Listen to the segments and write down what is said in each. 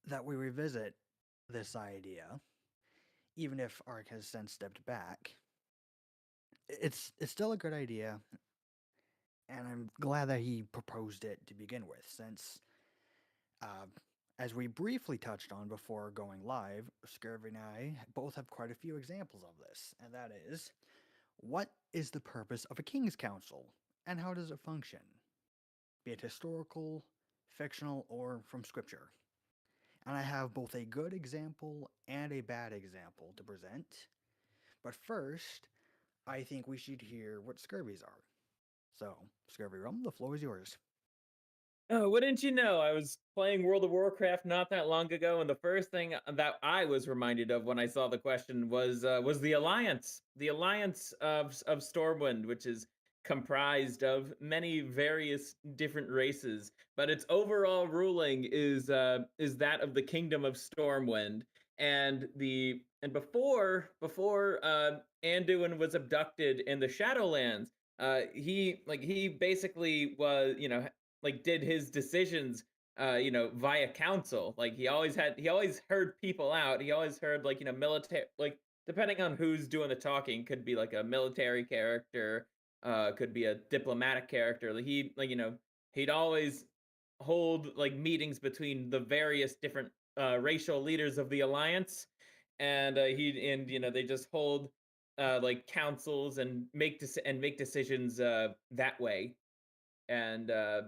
that we revisit this idea, even if Ark has since stepped back. It's still a good idea, and I'm glad that he proposed it to begin with, since, uh, as we briefly touched on before going live, Scurvy and I both have quite a few examples of this, and that is, what is the purpose of a King's Council, and how does it function? Be it historical, fictional, or from scripture. And I have both a good example and a bad example to present. But first, I think we should hear what scurvies are. So, Scurvy Rum, the floor is yours. Oh, wouldn't you know? I was playing World of Warcraft not that long ago, and the first thing that I was reminded of when I saw the question was the Alliance of Stormwind, which is comprised of many various different races, but its overall ruling is that of the Kingdom of Stormwind. And before Anduin was abducted in the Shadowlands, he basically was, like, did his decisions via council. Like, he always heard people out. He always heard, like, military, like, depending on who's doing the talking, could be like a military character, could be a diplomatic character. He'd always hold like meetings between the various different racial leaders of the alliance, and he and they just hold like councils and make decisions that way. And uh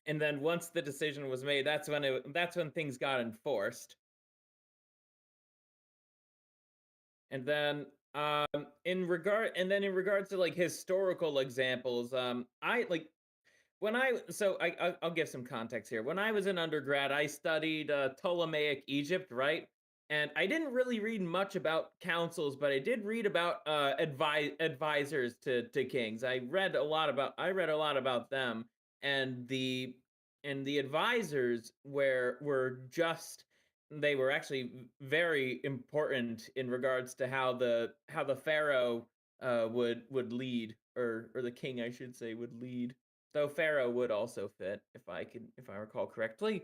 and then once the decision was made, that's when things got enforced. And then in regards to like historical examples, I like when I so I'll give some context here. When I was in undergrad, I studied Ptolemaic Egypt, right? And I didn't really read much about councils, but I did read about advisors to kings. I read a lot about them, and the advisors they were actually very important in regards to how the pharaoh would lead, or the king, I should say, would lead. Though Pharaoh would also fit, if I recall correctly.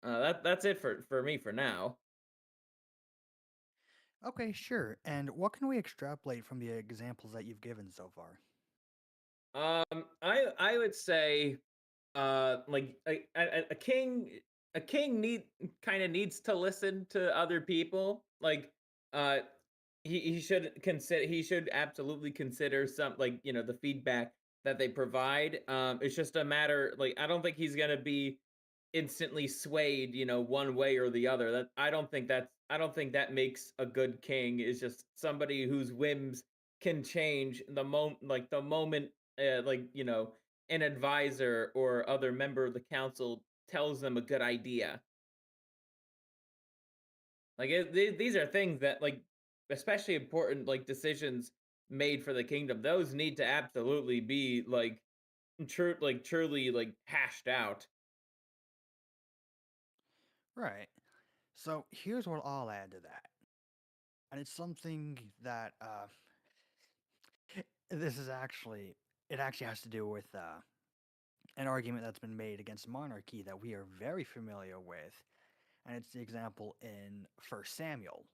That's it for me for now. Okay, sure. And what can we extrapolate from the examples that you've given so far? I would say, like a king kind of needs to listen to other people. Like, uh, he should absolutely consider some, like, the feedback that they provide. It's just a matter, like, I don't think he's gonna be instantly swayed, one way or the other. I don't think that makes a good king, is just somebody whose whims can change the moment, an advisor or other member of the council tells them a good idea. Like, these are things that, like, especially important, like, decisions made for the kingdom. Those need to absolutely be truly, like, hashed out. Right. So, here's what I'll add to that. And it's something that this is actually it actually has to do with an argument that's been made against monarchy that we are very familiar with, and it's the example in First Samuel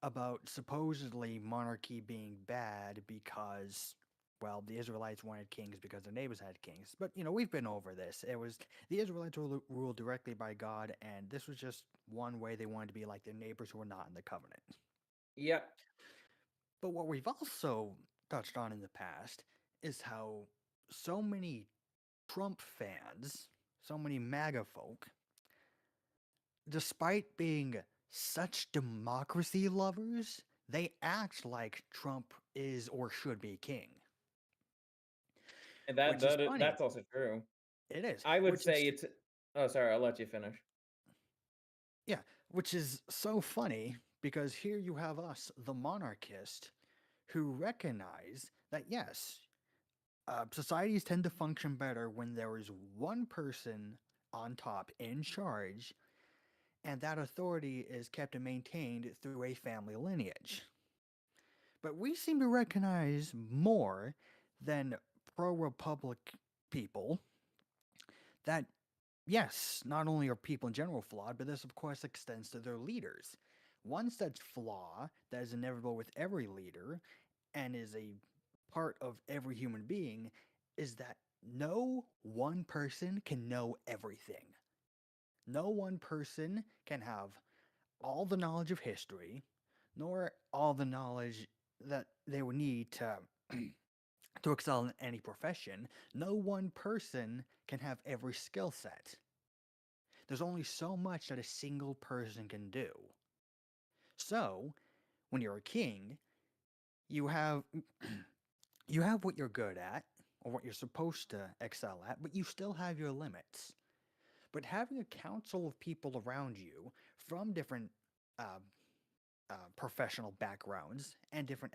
about supposedly monarchy being bad because, well, the Israelites wanted kings because their neighbors had kings. But, we've been over this. It was the Israelites were ruled directly by God, and this was just one way they wanted to be like their neighbors who were not in the covenant. Yep. But what we've also touched on in the past is how so many Trump fans, so many MAGA folk, despite being such democracy lovers, they act like Trump is or should be king. And Which is funny. that's also true. It is. I would Which say is, it's Oh, sorry, I'll let you finish. yeah, which is so funny because here you have us, the monarchist, who recognize that yes, societies tend to function better when there is one person on top in charge, and that authority is kept and maintained through a family lineage. But we seem to recognize more than pro republic people that Yes, not only are people in general flawed, but this, of course, extends to their leaders. One such flaw that is inevitable with every leader and is a part of every human being is that no one person can know everything. No one person can have all the knowledge of history, nor all the knowledge that they would need to to excel in any profession. No one person can have every skill set. There's only so much that a single person can do. So, when you're a king, you have you have what you're good at or what you're supposed to excel at, but you still have your limits. But having a council of people around you from different uh, professional backgrounds and different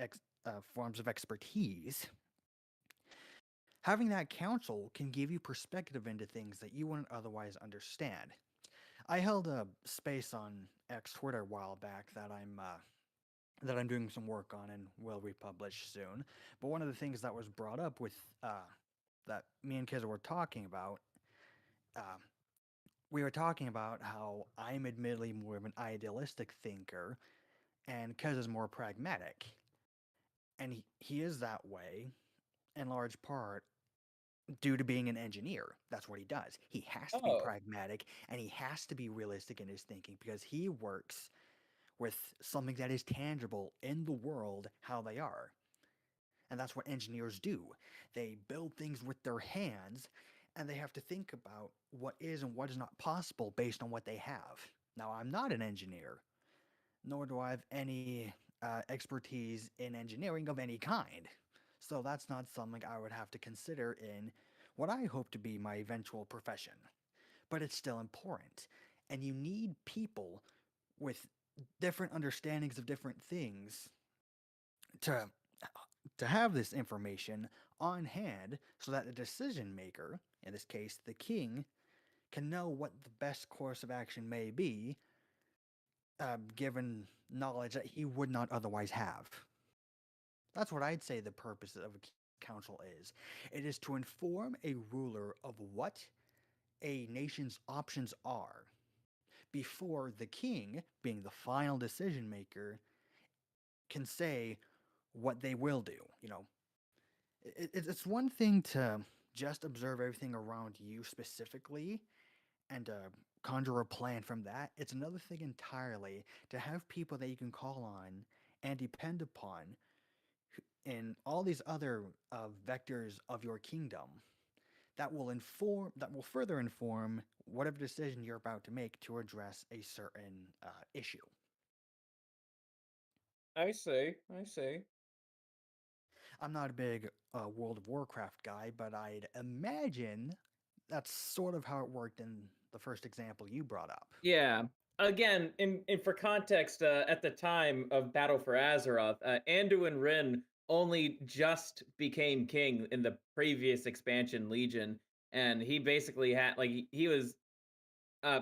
forms of expertise, having that council can give you perspective into things that you wouldn't otherwise understand. I held a space on X Twitter a while back that I'm doing some work on and will republish soon. But one of the things that was brought up with that me and Kiza were talking about, uh, we were talking about how I'm admittedly more of an idealistic thinker and Kiza's more pragmatic. And he is that way in large part due to being an engineer. That's what he does. He has to be Oh, pragmatic and he has to be realistic in his thinking because he works with something that is tangible in the world how they are. And that's what engineers do. They build things with their hands and they have to think about what is and what is not possible based on what they have. Now, I'm not an engineer, nor do I have any expertise in engineering of any kind. So that's not something I would have to consider in what I hope to be my eventual profession. But it's still important. And you need people with different understandings of different things to have this information on hand so that the decision maker, in this case the king, can know what the best course of action may be, given knowledge that he would not otherwise have. That's what I'd say the purpose of a council is. It is to inform a ruler of what a nation's options are before the king, being the final decision maker, can say what they will do. It's one thing to just observe everything around you specifically and conjure a plan from that. It's another thing entirely to have people that you can call on and depend upon in all these other vectors of your kingdom that will further inform whatever decision you're about to make to address a certain issue. I see. I see. I'm not a big World of Warcraft guy, but I'd imagine that's sort of how it worked in the first example you brought up. Yeah. Again, in for context, at the time of Battle for Azeroth, Anduin Wrynn only just became king in the previous expansion Legion, and he basically had he was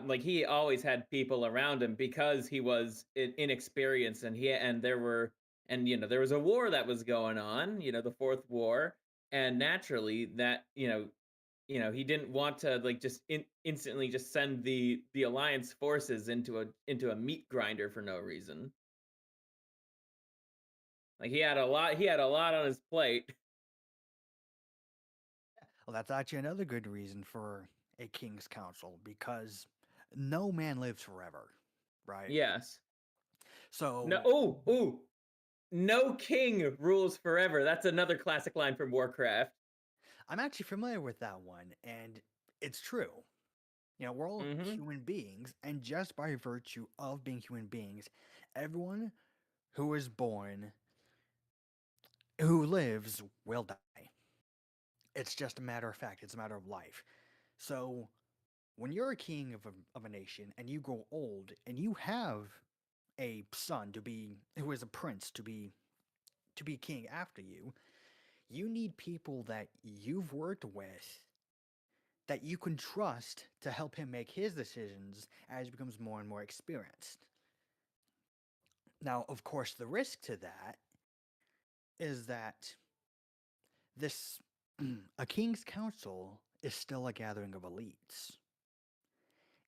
like he always had people around him because he was inexperienced, and there were and there was a war that was going on, the Fourth War, and naturally that he didn't want to like just instantly just send the alliance forces into a meat grinder for no reason. Like he had a lot on his plate. Well, that's actually another good reason for a king's council because no man lives forever, right? Yes. No. So Oh, no king rules forever. That's another classic line from Warcraft. I'm actually familiar with that one, and it's true. We're all Hmm. human beings, and just by virtue of being human beings, everyone who is born, who lives, will die. It's just a matter of fact, it's a matter of life. So, when you're a king of a nation and you grow old and you have a son to be who is a prince to be king after you, you need people that you've worked with that you can trust to help him make his decisions as he becomes more and more experienced. Now, of course, the risk to that is that this a king's council is still a gathering of elites.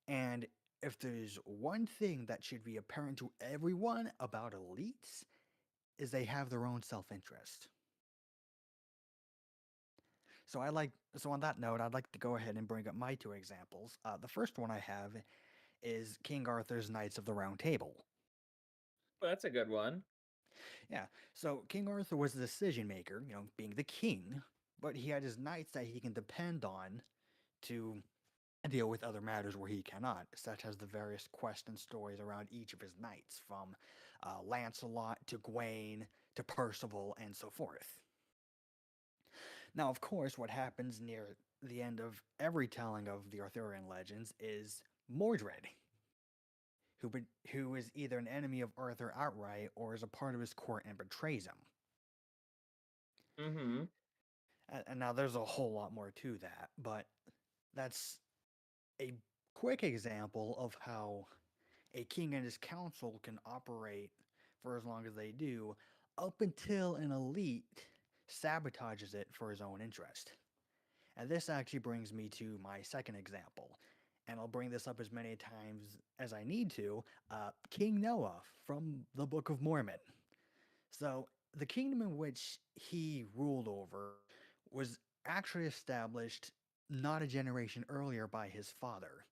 And if there's one thing that should be apparent to everyone about elites, is they have their own self-interest. So on that note, I'd like to go ahead and bring up my two examples. The first one I have is King Arthur's Knights of the Round Table. Well, that's a good one. Yeah, so King Arthur was the decision maker, being the king, but he had his knights that he can depend on to deal with other matters where he cannot, such as the various quests and stories around each of his knights, from Lancelot to Gawain to Percival and so forth. Now, of course, what happens near the end of every telling of the Arthurian legends is Mordred, who is either an enemy of Arthur outright or is a part of his court and betrays him. Mm-hmm. And now there's a whole lot more to that, but that's a quick example of how a king and his council can operate for as long as they do, up until an elite sabotages it for his own interest. And this actually brings me to my second example. And I'll bring this up as many times as I need to. King Noah from the Book of Mormon. So, the kingdom in which he ruled over was actually established not a generation earlier by his father.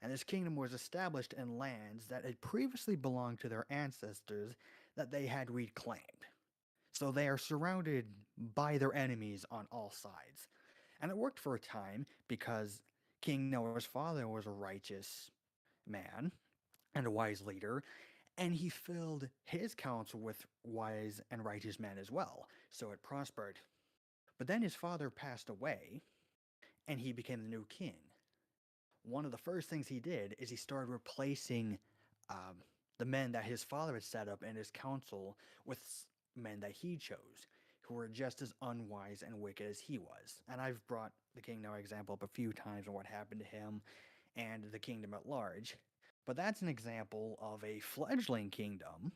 And this kingdom was established in lands that had previously belonged to their ancestors that they had reclaimed. So they are surrounded by their enemies on all sides. And it worked for a time because King Noah's father was a righteous man and a wise leader, and he filled his council with wise and righteous men as well, so it prospered. But then his father passed away, and he became the new king. One of the first things he did is he started replacing um, the men that his father had set up in his council with men that he chose, who were just as unwise and wicked as he was. And I've brought the King Noah example up a few times on what happened to him and the kingdom at large. But that's an example of a fledgling kingdom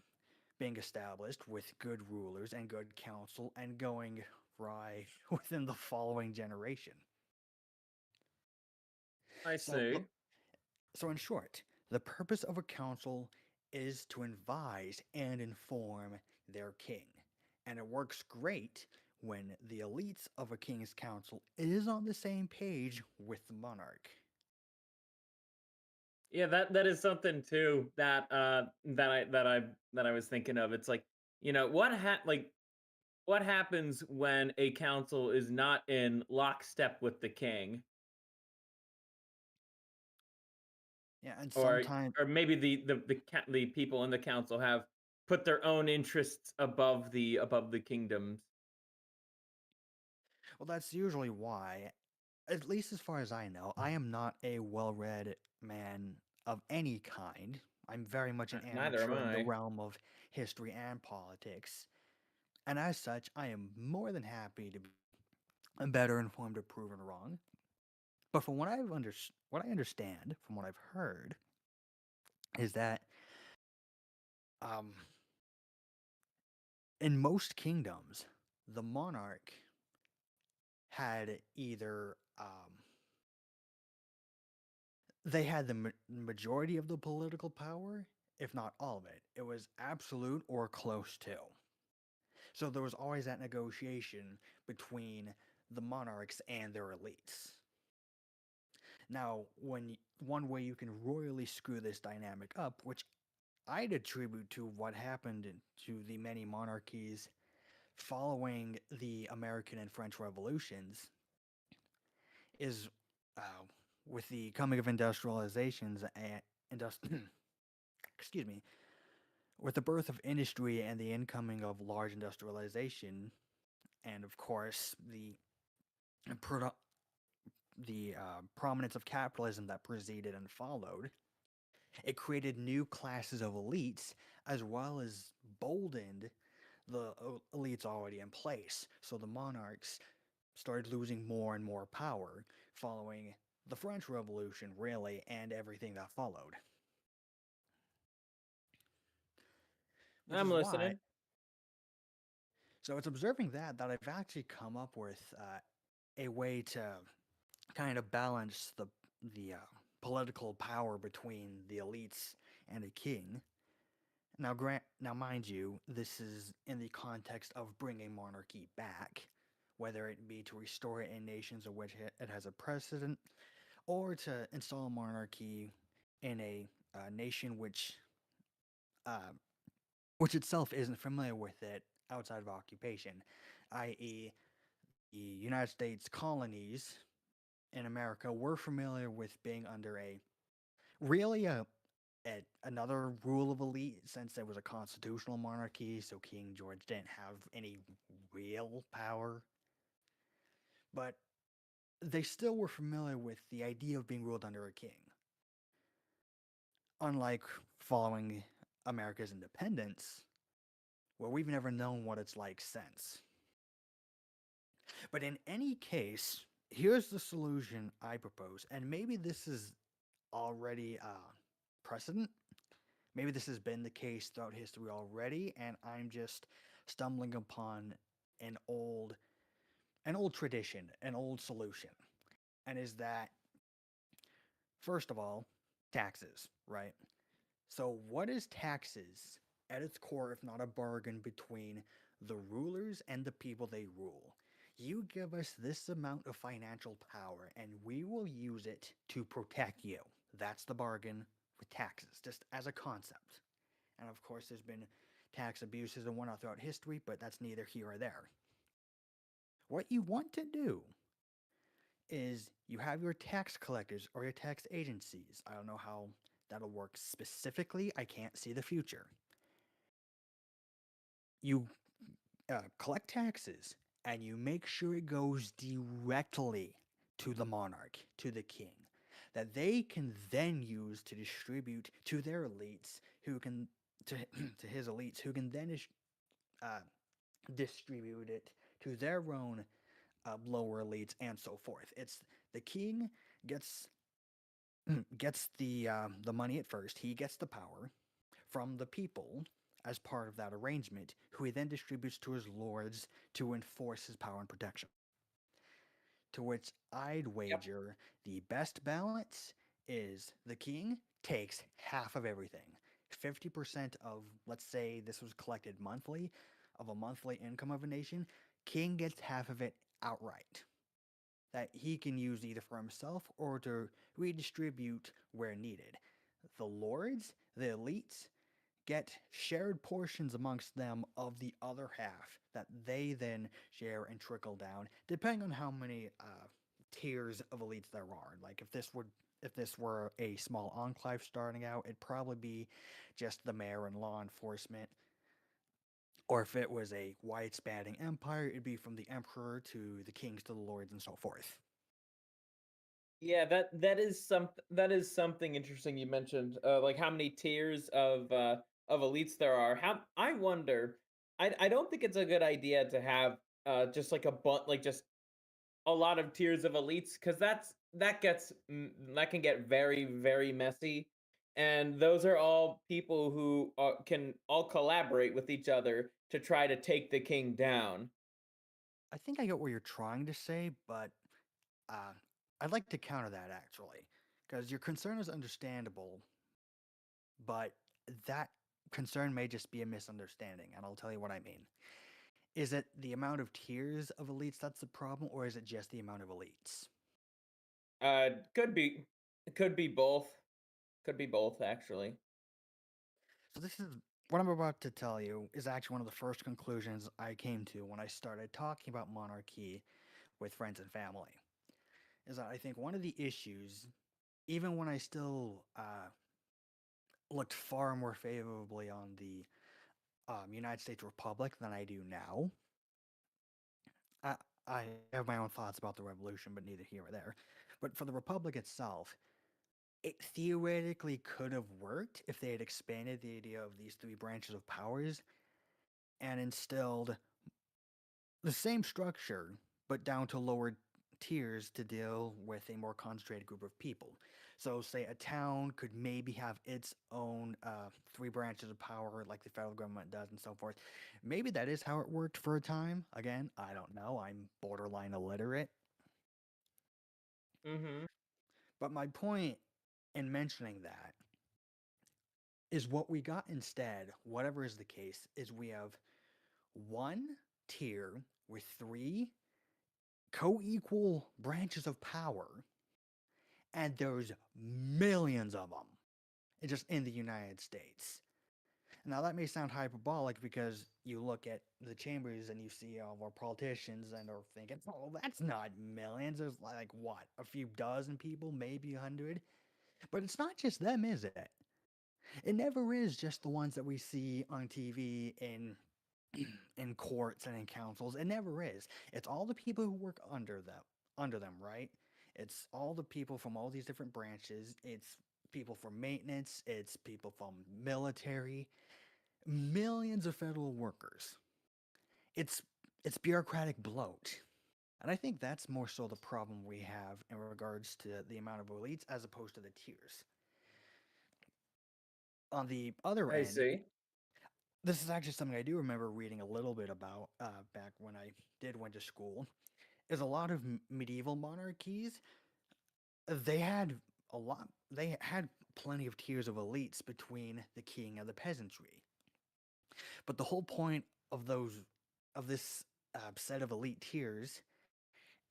being established with good rulers and good counsel and going right within the following generation. I So, see. so in short, the purpose of a council is to advise and inform their king. And it works great when the elites of a king's council is on the same page with the monarch. Yeah, that is something too that I was thinking of. It's like, what happens when a council is not in lockstep with the king, Yeah, and or sometimes, maybe the people in the council have put their own interests above the kingdoms. well, that's usually why, at least as far as I know, I am not a well read man of any kind. I'm very much an Neither am amateur in the I. realm of history and politics. And as such, I am more than happy to be better informed or proven wrong. But from what I understand, from what I've heard, is that um, in most kingdoms, the monarch had either they had the majority of the political power, if not all of it. It was absolute or close to. So there was always that negotiation between the monarchs and their elites. Now, one way you can royally screw this dynamic up, which I'd attribute to what happened to the many monarchies following the American and French revolutions, is uh, with the coming of industrializations and excuse me, with the birth of industry and the incoming of large industrialization, and of course produ- the prominence of capitalism that preceded and followed, it created new classes of elites as well as boldened the elites already in place. So the monarchs started losing more and more power following the French Revolution, really, and everything that followed. Which I'm is why, listening. so it's observing that I've actually come up with a way to kind of balance the political power between the elites and a king. Now, mind you, this is in the context of bringing monarchy back, whether it be to restore it in nations in which it has a precedent, or to install monarchy in a nation uh, which itself isn't familiar with it outside of occupation, i.e., the United States colonies in America were familiar with being under a really another rule of elite since it was a constitutional monarchy, so King George didn't have any real power. But they still were familiar with the idea of being ruled under a king. Unlike following America's independence, where we've never known what it's like since. But in any case, here's the solution I propose, and maybe this is already precedent. Maybe this has been the case throughout history already, and I'm just stumbling upon an old an old tradition, an old solution. And is that first of all, taxes, right? So what is taxes at its core if not a bargain between the rulers and the people they rule? You give us this amount of financial power and we will use it to protect you. That's the bargain with taxes, just as a concept. And of course, there's been tax abuses and whatnot throughout history, but that's neither here or there. What you want to do is you have your tax collectors or your tax agencies. I don't know how that'll work specifically, I can't see the future. You collect taxes and you make sure it goes directly to the monarch, to the king, that they can then use to distribute to their elites who can to, to his elites who can then uh, distribute it to their own lower elites and so forth. It's the king gets gets the money at first. He gets the power from the people as part of that arrangement, who he then distributes to his lords to enforce his power and protection. To which I'd Yep. wager the best balance is the king takes half of everything. 50% of, let's say this was collected monthly, of a monthly income of a nation, king gets half of it outright. That he can use either for himself or to redistribute where needed. The lords, the elites, get shared portions amongst them of the other half that they then share and trickle down, depending on how many tiers of elites there are. Like if this were a small enclave starting out, it'd probably be just the mayor and law enforcement. Or if it was a wide spanning empire, it'd be from the emperor to the kings to the lords and so forth. Yeah, that is something interesting you mentioned. Like how many tiers of elites there are. How I wonder. I don't think it's a good idea to have just like just a lot of tiers of elites because that can get very messy, and those are all people who can all collaborate with each other to try to take the king down. I think I get what you're trying to say, but uh, I'd like to counter that actually, because your concern is understandable, but that concern may just be a misunderstanding, and I'll tell you what I mean. Is it the amount of tiers of elites that's the problem, or is it just the amount of elites? Could be, could be both. Could be both actually. So this is what I'm about to tell you is actually one of the first conclusions I came to when I started talking about monarchy with friends and family. Is that I think one of the issues, even when I still looked far more favorably on the United States Republic than I do now. I, I have my own thoughts about the revolution, but neither here or there. But for the Republic itself, it theoretically could have worked if they had expanded the idea of these three branches of powers and instilled the same structure, but down to lower tiers to deal with a more concentrated group of people. So, say a town could maybe have its own three branches of power, like the federal government does, and so forth. Maybe that is how it worked for a time. Again, I don't know. I'm borderline illiterate. Mhm. But my point in mentioning that is what we got instead, whatever is the case, is we have one tier with three co equal branches of power, and there's millions of them just in the United States. Now, that may sound hyperbolic because you look at the chambers and you see all of our politicians and are thinking, oh, that's not millions. There's like, what, a few dozen people, maybe 100? But it's not just them, is it? It never is just the ones that we see on TV in courts and in councils. It never is. It's all the people who work under them, right? It's all the people from all these different branches. It's people from maintenance, it's people from military, millions of federal workers. It's it's bureaucratic bloat. And I think that's more so the problem we have in regards to the amount of elites as opposed to the tiers. On the other I end, see. this is actually something I do remember reading a little bit about back when I did went to school. Is a lot of medieval monarchies, they had they had plenty of tiers of elites between the king and the peasantry. But the whole point of this set of elite tiers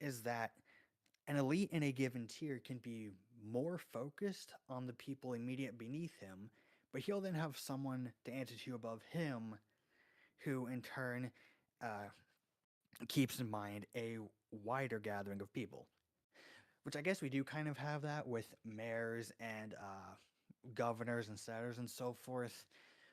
is that an elite in a given tier can be more focused on the people immediate beneath him, but he'll then have someone to answer to above him, who in turn uh, keeps in mind a wider gathering of people. Which I guess we do kind of have that with mayors and governors and senators and so forth.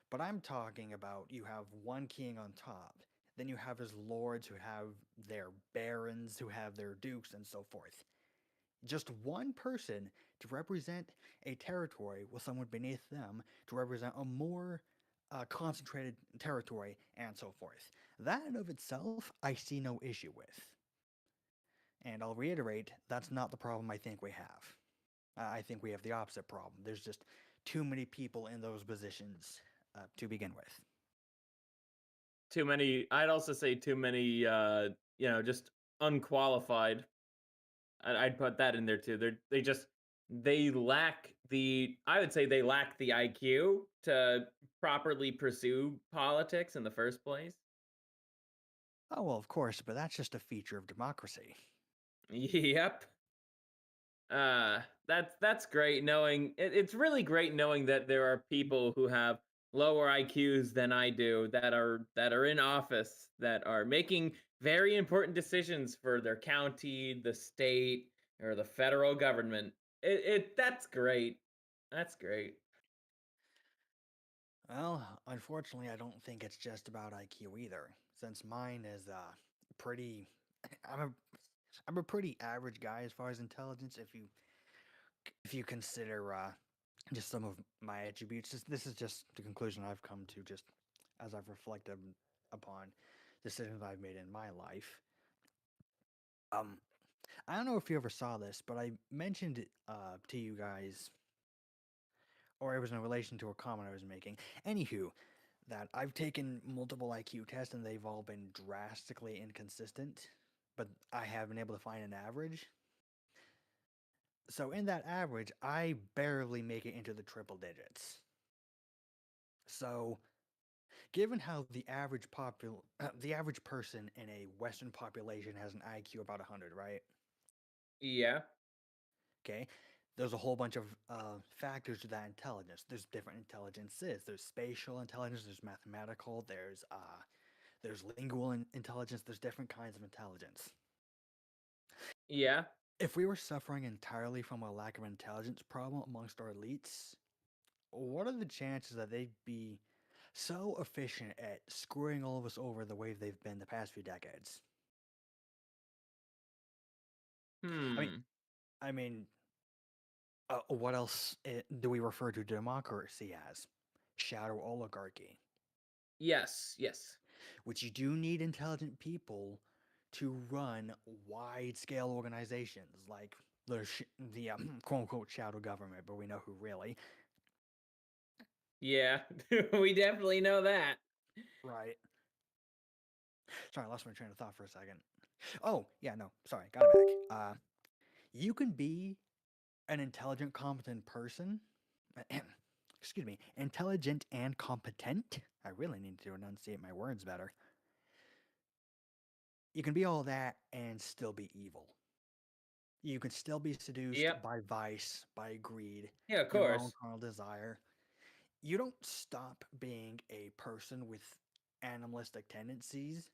But I'm talking about you have one king on top, then you have his lords who have their barons, who have their dukes, and so forth. Just one person to represent a territory with someone beneath them to represent a more concentrated territory, and so forth. That in of itself, I see no issue with. And I'll reiterate, that's not the problem I think we have. I think we have the opposite problem. There's just too many people in those positions to begin with. Too many. I'd also say too many. Just unqualified. I'd put that in there too. They lack the. I would say they lack the IQ to properly pursue politics in the first place. Oh, well, of course, but that's just a feature of democracy. Yep. That's great knowing it's really great knowing that there are people who have lower IQs than I do that are in office that are making very important decisions for their county, the state, or the federal government. It That's great. That's great. Well, unfortunately, I don't think it's just about IQ either, since mine is pretty. I'm a I'm a pretty average guy as far as intelligence. If you consider just some of my attributes, this is just the conclusion I've come to just as I've reflected upon decisions I've made in my life. Um, I don't know if you ever saw this, but I mentioned it to you guys, or it was in relation to a comment I was making. Anywho, that I've taken multiple IQ tests and they've all been drastically inconsistent, but I have been able to find an average. So in that average, I barely make it into the triple digits. So, given how the average person in a Western population has an IQ about 100, right? Yeah. Okay, there's a whole bunch of factors to that intelligence. There's different intelligences. There's spatial intelligence. There's mathematical. There's lingual intelligence. There's different kinds of intelligence. Yeah. If we were suffering entirely from a lack of intelligence problem amongst our elites, what are the chances that they'd be so efficient at screwing all of us over the way they've been the past few decades? I mean, Hmm. I mean, what else do we refer to democracy as? Shadow oligarchy, Yes. Yes. which you do need intelligent people to run wide-scale organizations like the quote unquote shadow government, but we know who really. Yeah. We definitely know that. Right. Sorry, I lost my train of thought for a second. Oh, yeah, no, sorry, got it back. You can be an intelligent, competent person, excuse me, intelligent and competent. I really need to enunciate my words better. You can be all that and still be evil. You can still be seduced Yep. by vice, by greed, Yeah, of your own course. carnal desire. You don't stop being a person with animalistic tendencies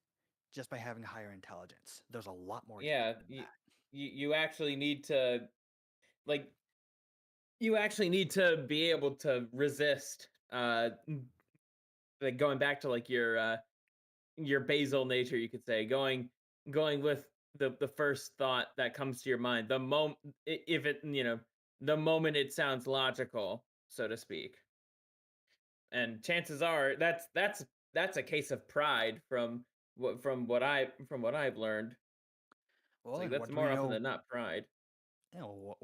just by having higher intelligence. There's a lot more to it Yeah, than that. you actually need to, like, you actually need to be able to resist, like, going back to, like, your basal nature, you could say, going with the first thought that comes to your mind, if it, the moment it sounds logical, so to speak. And chances are that's a case of pride from what I've learned. It's Well, like and that's what do we more often know? than not pride. Well,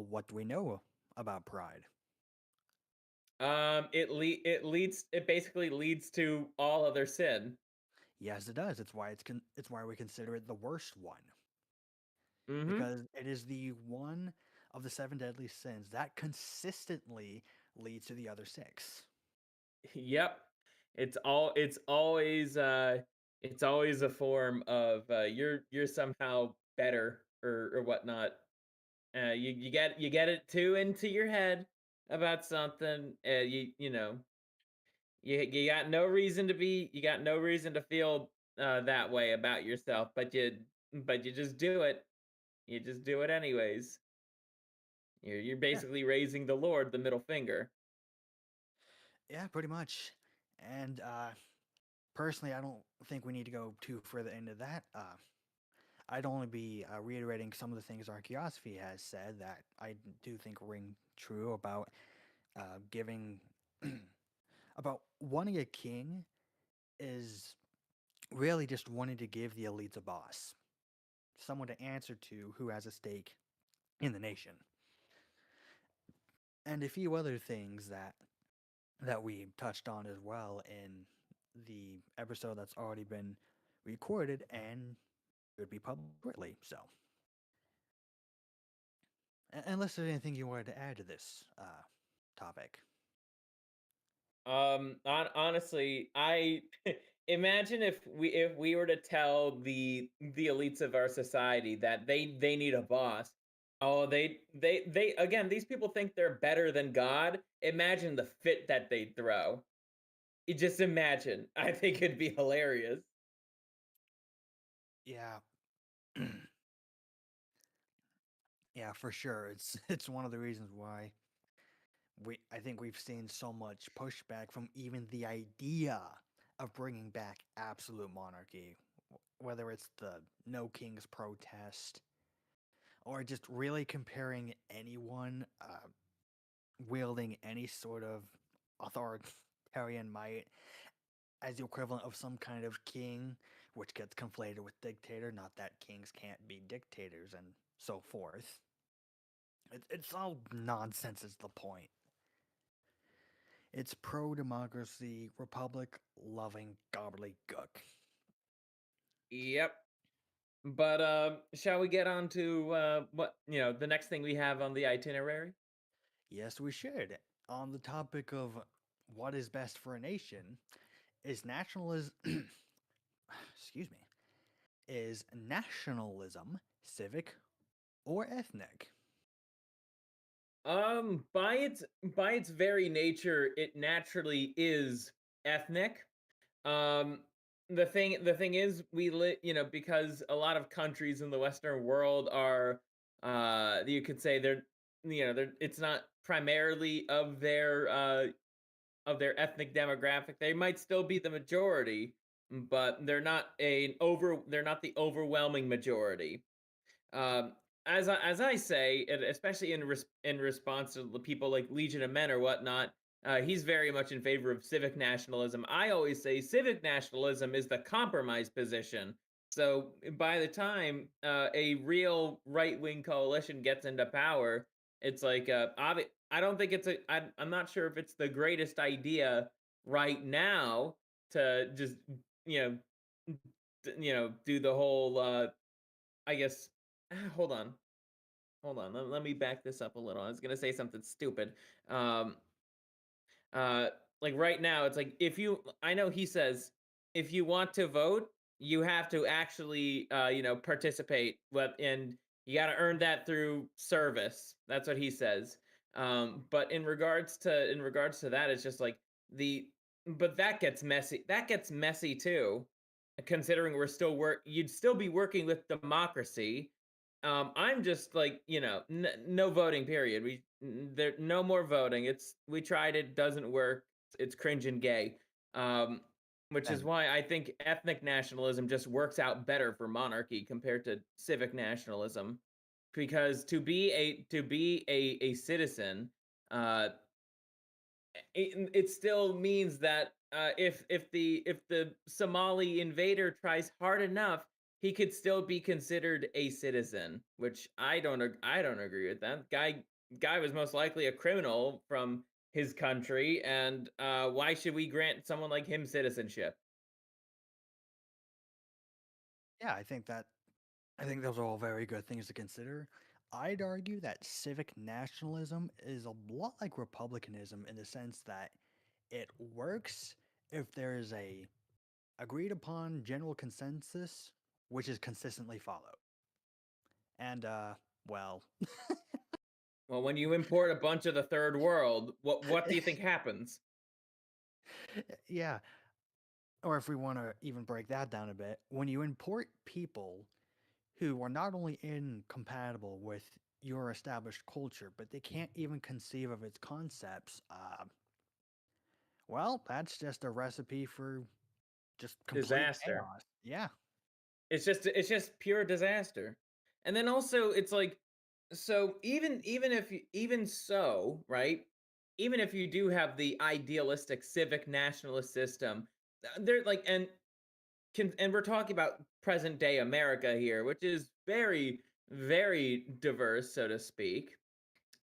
what do we know about pride? It basically leads to all other sin. Yes, it does. It's why we consider it the worst one Mhm. because it is the one of the seven deadly sins that consistently leads to the other six. Yep. It's always a form of you're somehow better or whatnot. You get it too into your head about something. You got no reason to be you got no reason to feel that way about yourself, but you just do it. You just do it anyways. You're Yeah, basically raising the Lord the middle finger. yeah, pretty much. And personally, I don't think we need to go too further into that. I'd only be reiterating some of the things our Archaeosophy has said that I do think ring true about giving, about wanting a king is really just wanting to give the elites a boss, someone to answer to who has a stake in the nation. And a few other things that we touched on as well in the episode that's already been recorded and would be published shortly. So, unless there's anything you wanted to add to this topic. Honestly, I imagine if we were to tell the elites of our society that they need a boss. Oh, they again, these people think they're better than God. Imagine the fit that they'd throw. Just imagine. I think it'd be hilarious. Yeah, yeah, for sure. It's it's one of the reasons why I think we've seen so much pushback from even the idea of bringing back absolute monarchy, whether it's the No Kings protest or just really comparing anyone wielding any sort of authoritarian might as the equivalent of some kind of king, which gets conflated with dictator. Not that kings can't be dictators and so forth. It's all nonsense, is the point. It's pro democracy, republic loving gobbledygook. Yep. But shall we get on to what the next thing we have on the itinerary? Yes, we should. On the topic of what is best for a nation, is nationalism, excuse me, is nationalism civic or ethnic? By its very nature, it naturally is ethnic. Um, the thing is, because a lot of countries in the Western world are, you could say they're it's not primarily of their ethnic demographic. They might still be the majority, but they're not the overwhelming majority. As I say, and especially in response to the people like Legion of Men or whatnot, he's very much in favor of civic nationalism. I always say civic nationalism is the compromise position. So by the time a real right wing coalition gets into power, it's like I don't think I'm not sure if it's the greatest idea right now to just you do the whole I guess hold on. hold on, let me back this up a little. I was gonna say something stupid. Um, uh, like right now, it's like if you, I know he says if you want to vote, you have to actually, participate. And you got to earn that through service. That's what he says. But in regards to that, it's just like the, but that gets messy. That gets messy too, considering you'd still be working with democracy. I'm just like, no voting period. There no more voting. We tried it, doesn't work. It's cringe and gay. Um, which is And why I think ethnic nationalism just works out better for monarchy compared to civic nationalism. Because to be a citizen, uh, it still means that if the Somali invader tries hard enough, he could still be considered a citizen, which I don't agree with that. Guy was most likely a criminal from his country, and why should we grant someone like him citizenship? yeah, I think those are all very good things to consider. I'd argue that civic nationalism is a lot like republicanism in the sense that it works if there is a agreed upon general consensus which is consistently followed. And well, Well, when you import a bunch of the third world, what do you think happens? yeah, or if we want to even break that down a bit, when you import people who are not only incompatible with your established culture, but they can't even conceive of its concepts, well, that's just a recipe for just complete Disaster. chaos. Yeah. It's just pure disaster. And then also it's like, so even so, right? Even if you do have the idealistic civic nationalist system, they're like, and we're talking about present day America here, which is very, very diverse, so to speak.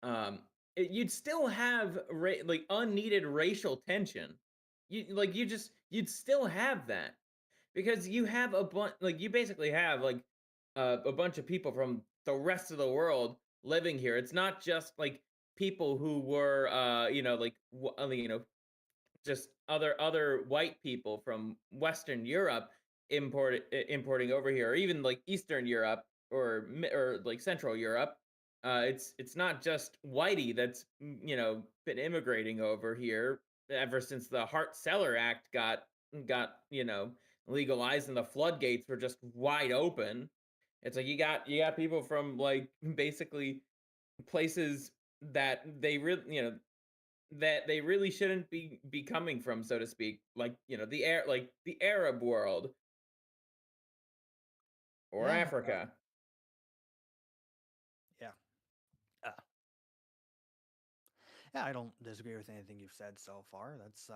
Um, you'd still have like unneeded racial tension. You'd still have that, because you have a bunch, like you basically have like a bunch of people from the rest of the world living here. It's not just like people who were like just other white people from Western Europe importing over here, or even like Eastern Europe, or like Central Europe. It's not just whitey that's been immigrating over here ever since the Hart Celler Act got legalized and the floodgates were just wide open. It's like you got people from like basically places that they really shouldn't be coming from, so to speak, like the Arab world or Yeah. Africa. Yeah. Uh, yeah, I don't disagree with anything you've said so far. That's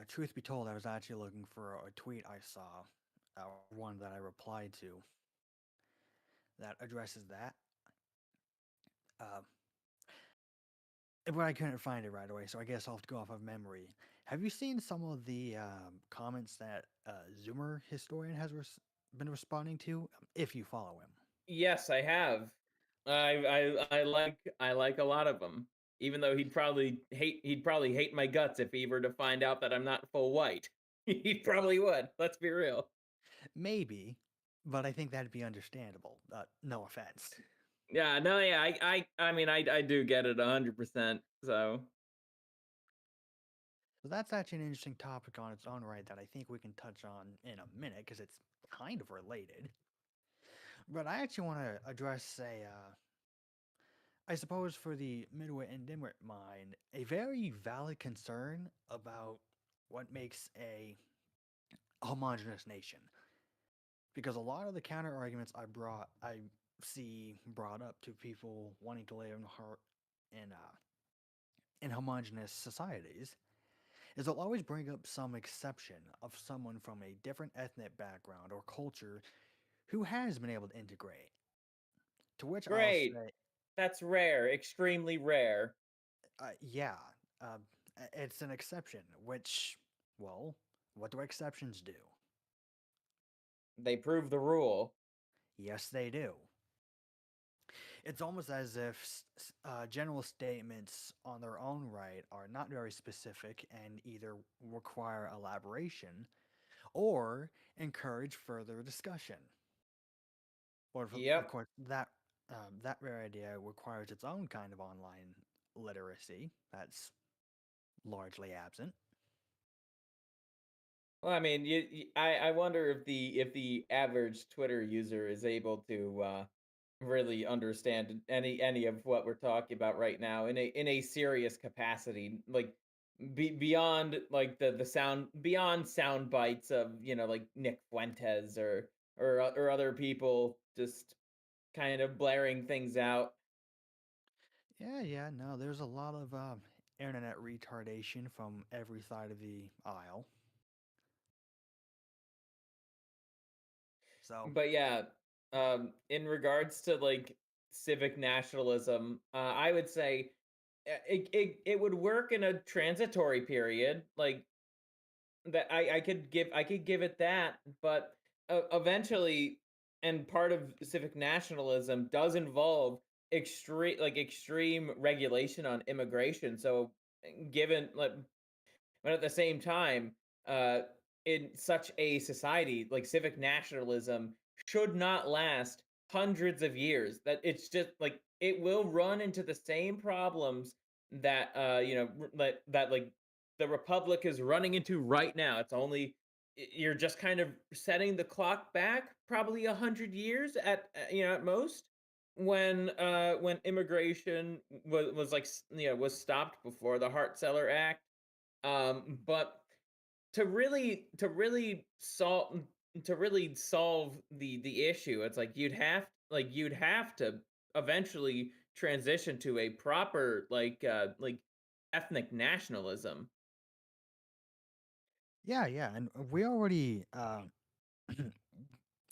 truth be told, I was actually looking for a tweet I saw, one that I replied to that addresses that. Uh, but I couldn't find it right away, so I guess I'll have to go off of memory. Have you seen some of the comments that Zoomer historian has been responding to? If you follow him, Yes, I have. I like a lot of them, even though he'd probably hate my guts if he were to find out that I'm not full white. He probably would. Let's be real. maybe, but I think that'd be understandable. No offense. Yeah, no, yeah, I mean, I do get it 100%. So So that's actually an interesting topic on its own right that I think we can touch on in a minute because it's kind of related. But I actually want to address I suppose for the midwit and dimwit mind, a very valid concern about what makes a homogenous nation. Because a lot of the counter arguments I see brought up to people wanting to live in homogenous societies, is they'll always bring up some exception of someone from a different ethnic background or culture who has been able to integrate. To which I'll great. say, That's rare, extremely rare. yeah, uh, it's an exception, which, well, what do exceptions do? They prove the rule. Yes, they do. It's almost as if general statements on their own right are not very specific and either require elaboration or encourage further discussion. But of Yep. course, that very idea requires its own kind of online literacy that's largely absent. Well, I mean, I wonder if the average Twitter user is able to really understand any of what we're talking about right now in a serious capacity, like beyond like the sound beyond sound bites of like Nick Fuentes or other people just kind of blaring things out. Yeah, yeah, no, there's a lot of internet retardation from every side of the aisle. So, But yeah, in regards to like civic nationalism, I would say it would work in a transitory period, like that. I could give it that, but eventually, and part of civic nationalism does involve extreme regulation on immigration. So, given like but at the same time, uh, in such a society, like civic nationalism should not last hundreds of years. That it's just like it will run into the same problems that that like the republic is running into right now. It's only you're just kind of setting the clock back probably 100 years at most when immigration was like was stopped before the Hart-Celler Act. But to really solve the issue, it's like you'd have to eventually transition to a proper like ethnic nationalism. yeah, yeah, and we already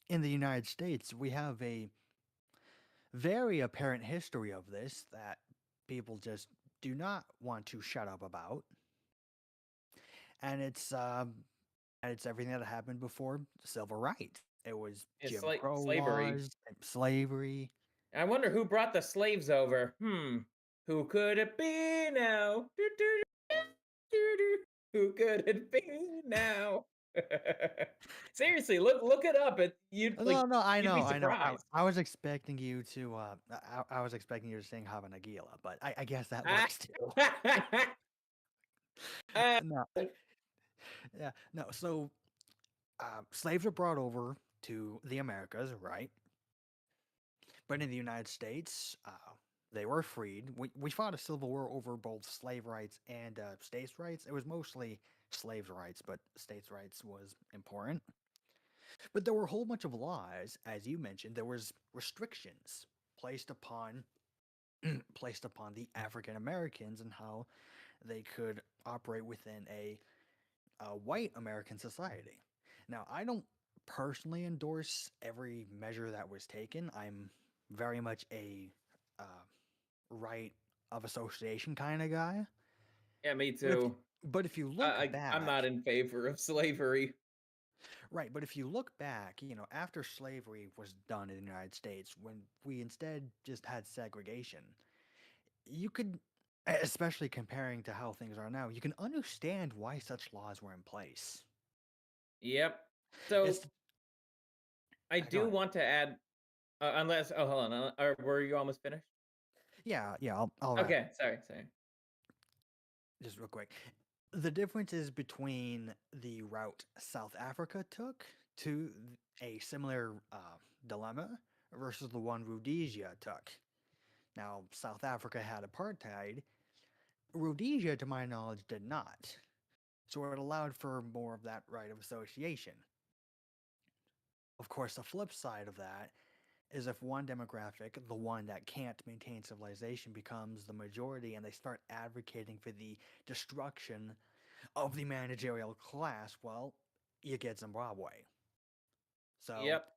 in the United States, we have a very apparent history of this that people just do not want to shut up about, and it's everything that happened before civil rights. It was It's Jim like Crow slavery. laws, and slavery. I wonder who brought the slaves over. Who could it be now? Do, do, do, do, do. Who could it be now? Seriously, look it up. No, no, You'd be I know. surprised. I was expecting you to. I was expecting you to sing Hava Nagila, but I guess that works too. Uh, No, yeah, no. So slaves were brought over to the Americas, right? But in the United States, they were freed. We fought a civil war over both slave rights and states' rights. It was mostly slaves' rights, but states' rights was important. But there were a whole bunch of laws, as you mentioned. There was restrictions placed upon placed upon the African Americans and how they could operate within a white American society. Now, I don't personally endorse every measure that was taken. I'm very much a uh, right of association kind of guy. yeah, me But if too. but if you look I'm not back, in favor of slavery. right, but if you look back, after slavery was done in the United States, when we instead just had segregation, you could, especially comparing to how things are now, you can understand why such laws were in place. Yep. It's So I go do ahead. want to add, unless hold on, or were you almost finished? Yeah, yeah, I'll wrap Okay, sorry. just real quick. The differences between the route South Africa took to a similar dilemma versus the one Rhodesia took. Now, South Africa had apartheid. Rhodesia, to my knowledge, did not. So it allowed for more of that right of association. Of course, the flip side of that is if one demographic, the one that can't maintain civilization, becomes the majority and they start advocating for the destruction of the managerial class, well, you get Zimbabwe. So, Yep.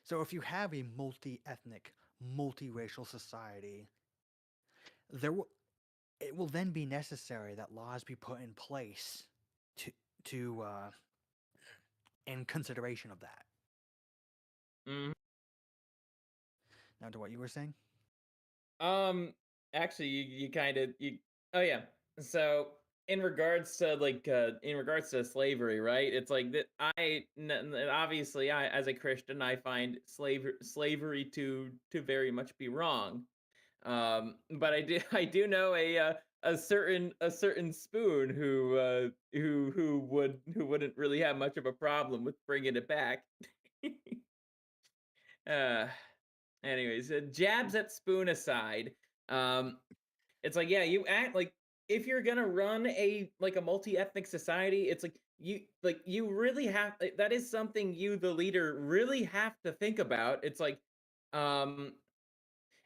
so if you have a multi-ethnic, multiracial society, there will it will then be necessary that laws be put in place to to in consideration of that. Mhm. Now to what you were saying. Um, actually, you kind of you. Oh yeah. So in regards to slavery, right? It's like that. Obviously, I as a Christian, I find slavery to very much be wrong. But I do know a certain spoon who wouldn't really have much of a problem with bringing it back. uh, anyways, jabs at spoon aside, um, it's like, yeah, you act like if you're gonna run a multi-ethnic society, it's like you really have that is something you, the leader, really have to think about. It's like, um,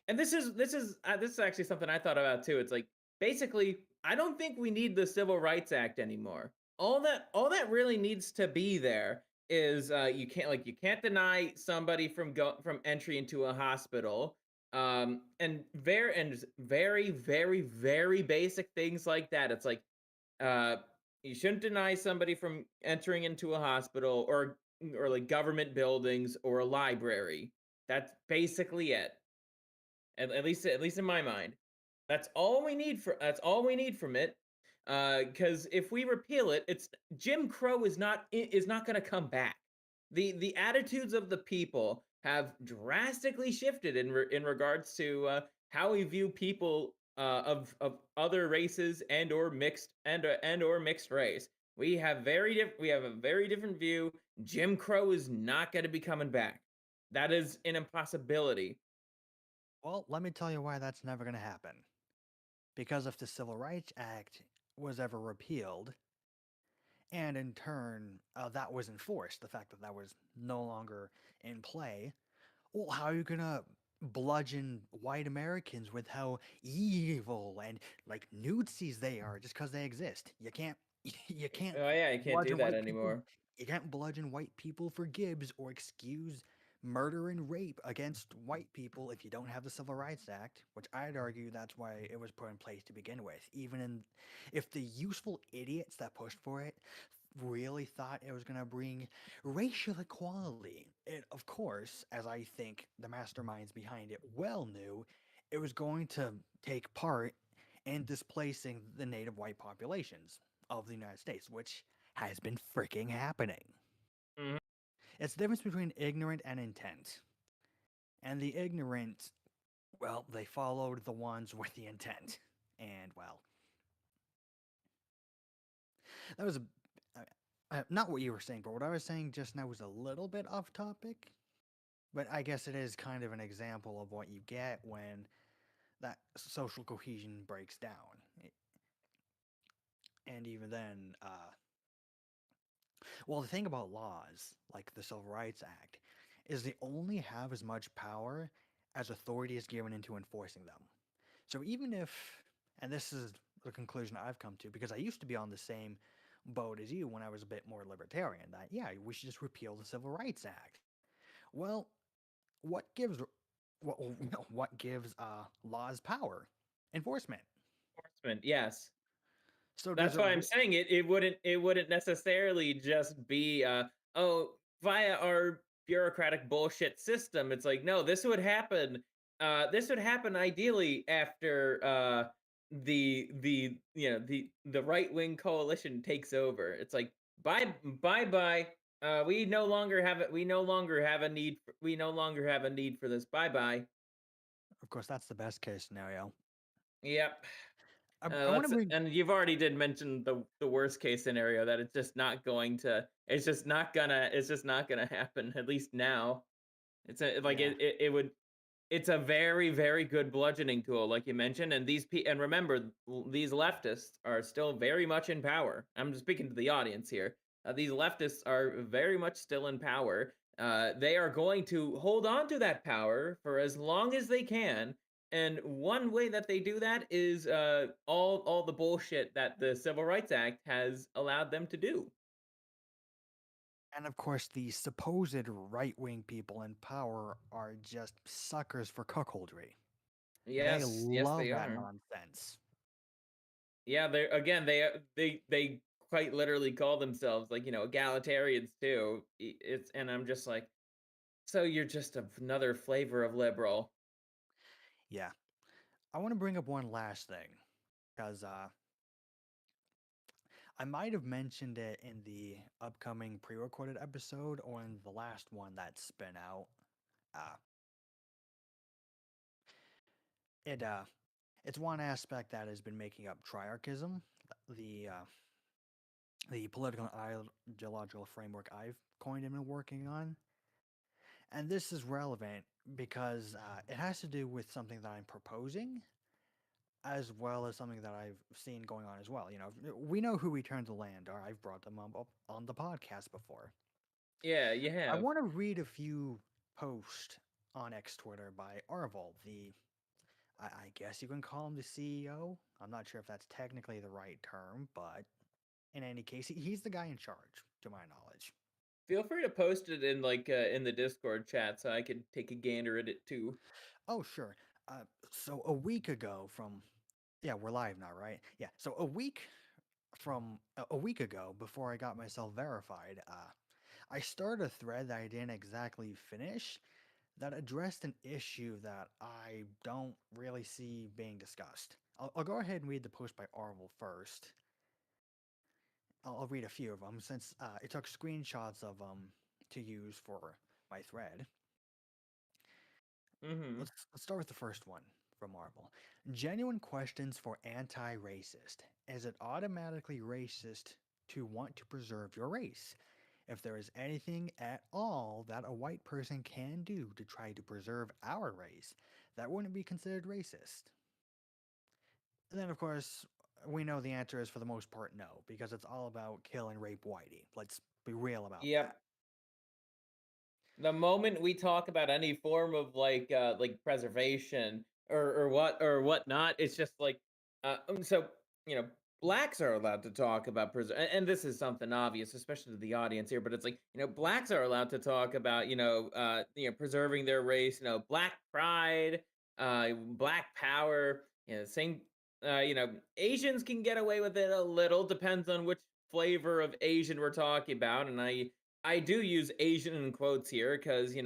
and this is actually something I thought about too. It's like basically, I don't think we need the Civil Rights Act anymore. All that really needs to be there is you can't deny somebody from entry into a hospital. Very basic things like that. It's like uh you shouldn't deny somebody from entering into a hospital or like government buildings or a library. That's basically it. At least in my mind. That's all we need from it. Because if we repeal it, it's Jim Crow is not going to come back. The attitudes of the people have drastically shifted in regards to how we view people of other races and or mixed race. We have a very different view. Jim Crow is not going to be coming back. That is an impossibility. Well, let me tell you why that's never going to happen. Because if the Civil Rights Act was ever repealed, and in turn that was enforced, the fact that that was no longer in play, well, how are you gonna bludgeon white Americans with how evil and like nudesies they are just because they exist? You can't, you can't Oh yeah, you can't do bludgeon that white people. anymore. You can't bludgeon white people for Gibbs or excuse murder and rape against white people if you don't have the Civil Rights Act, which I'd argue that's why it was put in place to begin with. Even in, if the useful idiots that pushed for it really thought it was going to bring racial equality. It, of course, as I think the masterminds behind it well knew, it was going to take part in displacing the native white populations of the United States, which has been freaking happening. Mhm. It's the difference between ignorant and intent. And the ignorant, well, they followed the ones with the intent. And, well, that was not what you were saying, but what I was saying just now was a little bit off topic. But I guess it is kind of an example of what you get when that social cohesion breaks down. And even then, well, the thing about laws, like the Civil Rights Act, is they only have as much power as authority is given into enforcing them. So even if, and this is the conclusion I've come to, because I used to be on the same boat as you when I was a bit more libertarian, that, yeah, we should just repeal the Civil Rights Act. Well, what gives what what gives laws power? Enforcement. Enforcement, yes. So does That's it why I'm saying it wouldn't necessarily just be oh, via our bureaucratic bullshit system. It's like, no, this would happen ideally after the right-wing coalition takes over. It's like, bye. We no longer have a need for this. Bye bye. of course that's the best case scenario. Yep. I want to Let's bring and you've already did mention the worst case scenario that it's just not gonna happen, at least now. It's a like yeah. it would it's a very, very good bludgeoning tool, like you mentioned, and and remember, these leftists are still very much in power. I'm just speaking to the audience here. These leftists are very much still in power. They are going to hold on to that power for as long as they can, and one way that they do that is all the bullshit that the Civil Rights Act has allowed them to do. And of course the supposed right-wing people in power are just suckers for cuckoldry. They Yes, love they that are. nonsense. Yeah, they quite literally call themselves like, egalitarians too. It's and I'm just like, so you're just another flavor of liberal. Yeah. I want to bring up one last thing because I might have mentioned it in the upcoming pre-recorded episode or in the last one that's been out. Uh, it it's one aspect that has been making up triarchism, the uh, the political and ideological framework I've coined and been working on. And this is relevant because it has to do with something that I'm proposing, as well as something that I've seen going on as well. You know, we know who Return to Land are. I've brought them up on the podcast before. Yeah, you I have. want to read a few posts on X Twitter by Arvel, I guess you can call him the CEO. I'm not sure if that's technically the right term, but in any case, he's the guy in charge, to my knowledge. Feel free to post it in the Discord chat so I could take a gander at it too. Oh, sure. So a week ago from, yeah, we're live now, right? Yeah. So a week ago, before I got myself verified, I started a thread that I didn't exactly finish that addressed an issue that I don't really see being discussed. I'll go ahead and read the post by Arvel first. I'll read a few of them since it took screenshots of them to use for my thread. Mhm. Let's start with the first one from Marvel. Genuine questions for anti-racist. Is it automatically racist to want to preserve your race? If there is anything at all that a white person can do to try to preserve our race, that wouldn't be considered racist. And then, of course, we know the answer is for the most part no, because it's all about kill and rape whitey. Let's be real about that. Yep. The moment we talk about any form of like preservation or whatnot, it's just like so you know blacks are allowed to talk about and this is something obvious, especially to the audience here, but it's like blacks are allowed to talk about preserving their race, black pride, black power, same. Asians can get away with it a little, depends on which flavor of Asian we're talking about, and I do use Asian in quotes here because It's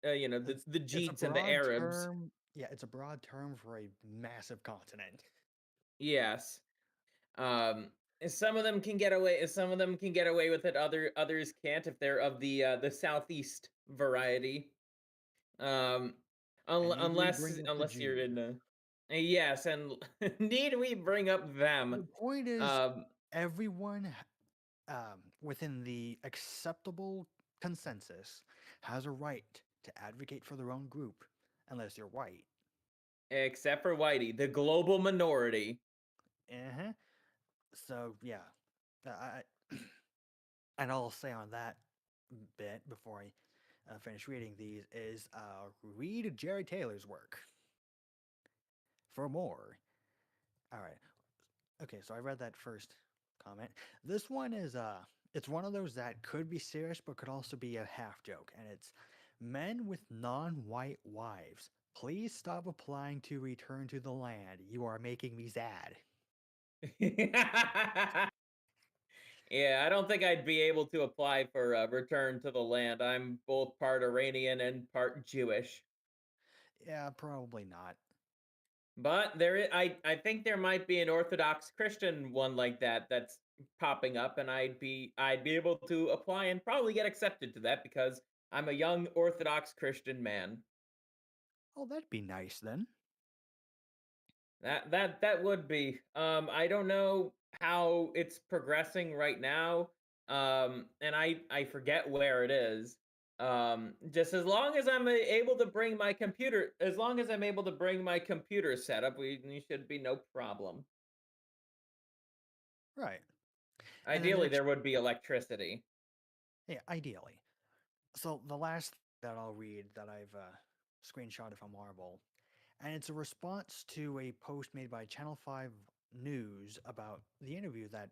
the it's a Jeets and the broad Arabs. term. Yeah, it's a broad term for a massive continent. Yes, some of them can get away. Some of them can get away with it. Others can't if they're of the southeast variety. Um, And need we unless bring up the unless you're Jews? in yes, and need we bring up them? The point is, Um, everyone within the acceptable consensus has a right to advocate for their own group, unless you're white. except for Whitey, the global minority. Uh-huh. So yeah, and all I'll say on that bit before I finish reading these is read Jerry Taylor's work for more. All right. Okay, so I read that first comment. This one is it's one of those that could be serious but could also be a half joke, and it's men with non-white wives. Please stop applying to return to the land. You are making me sad. Yeah, I don't think I'd be able to apply for a return to the land. I'm both part Iranian and part Jewish. Yeah, probably not. But I think there might be an Orthodox Christian one like that that's popping up, and I'd be able to apply and probably get accepted to that because I'm a young Orthodox Christian man. Oh, that'd be nice then. That would be. I don't know how it's progressing right now. And I forget where it is. Just as long as able to bring my computer, as long as I'm able to bring my computer setup, we should be no problem. Right. And then Ideally, there would be electricity. yeah, ideally. So the last that I'll read that I've screenshotted from Marvel, and it's a response to a post made by Channel 5 News about the interview that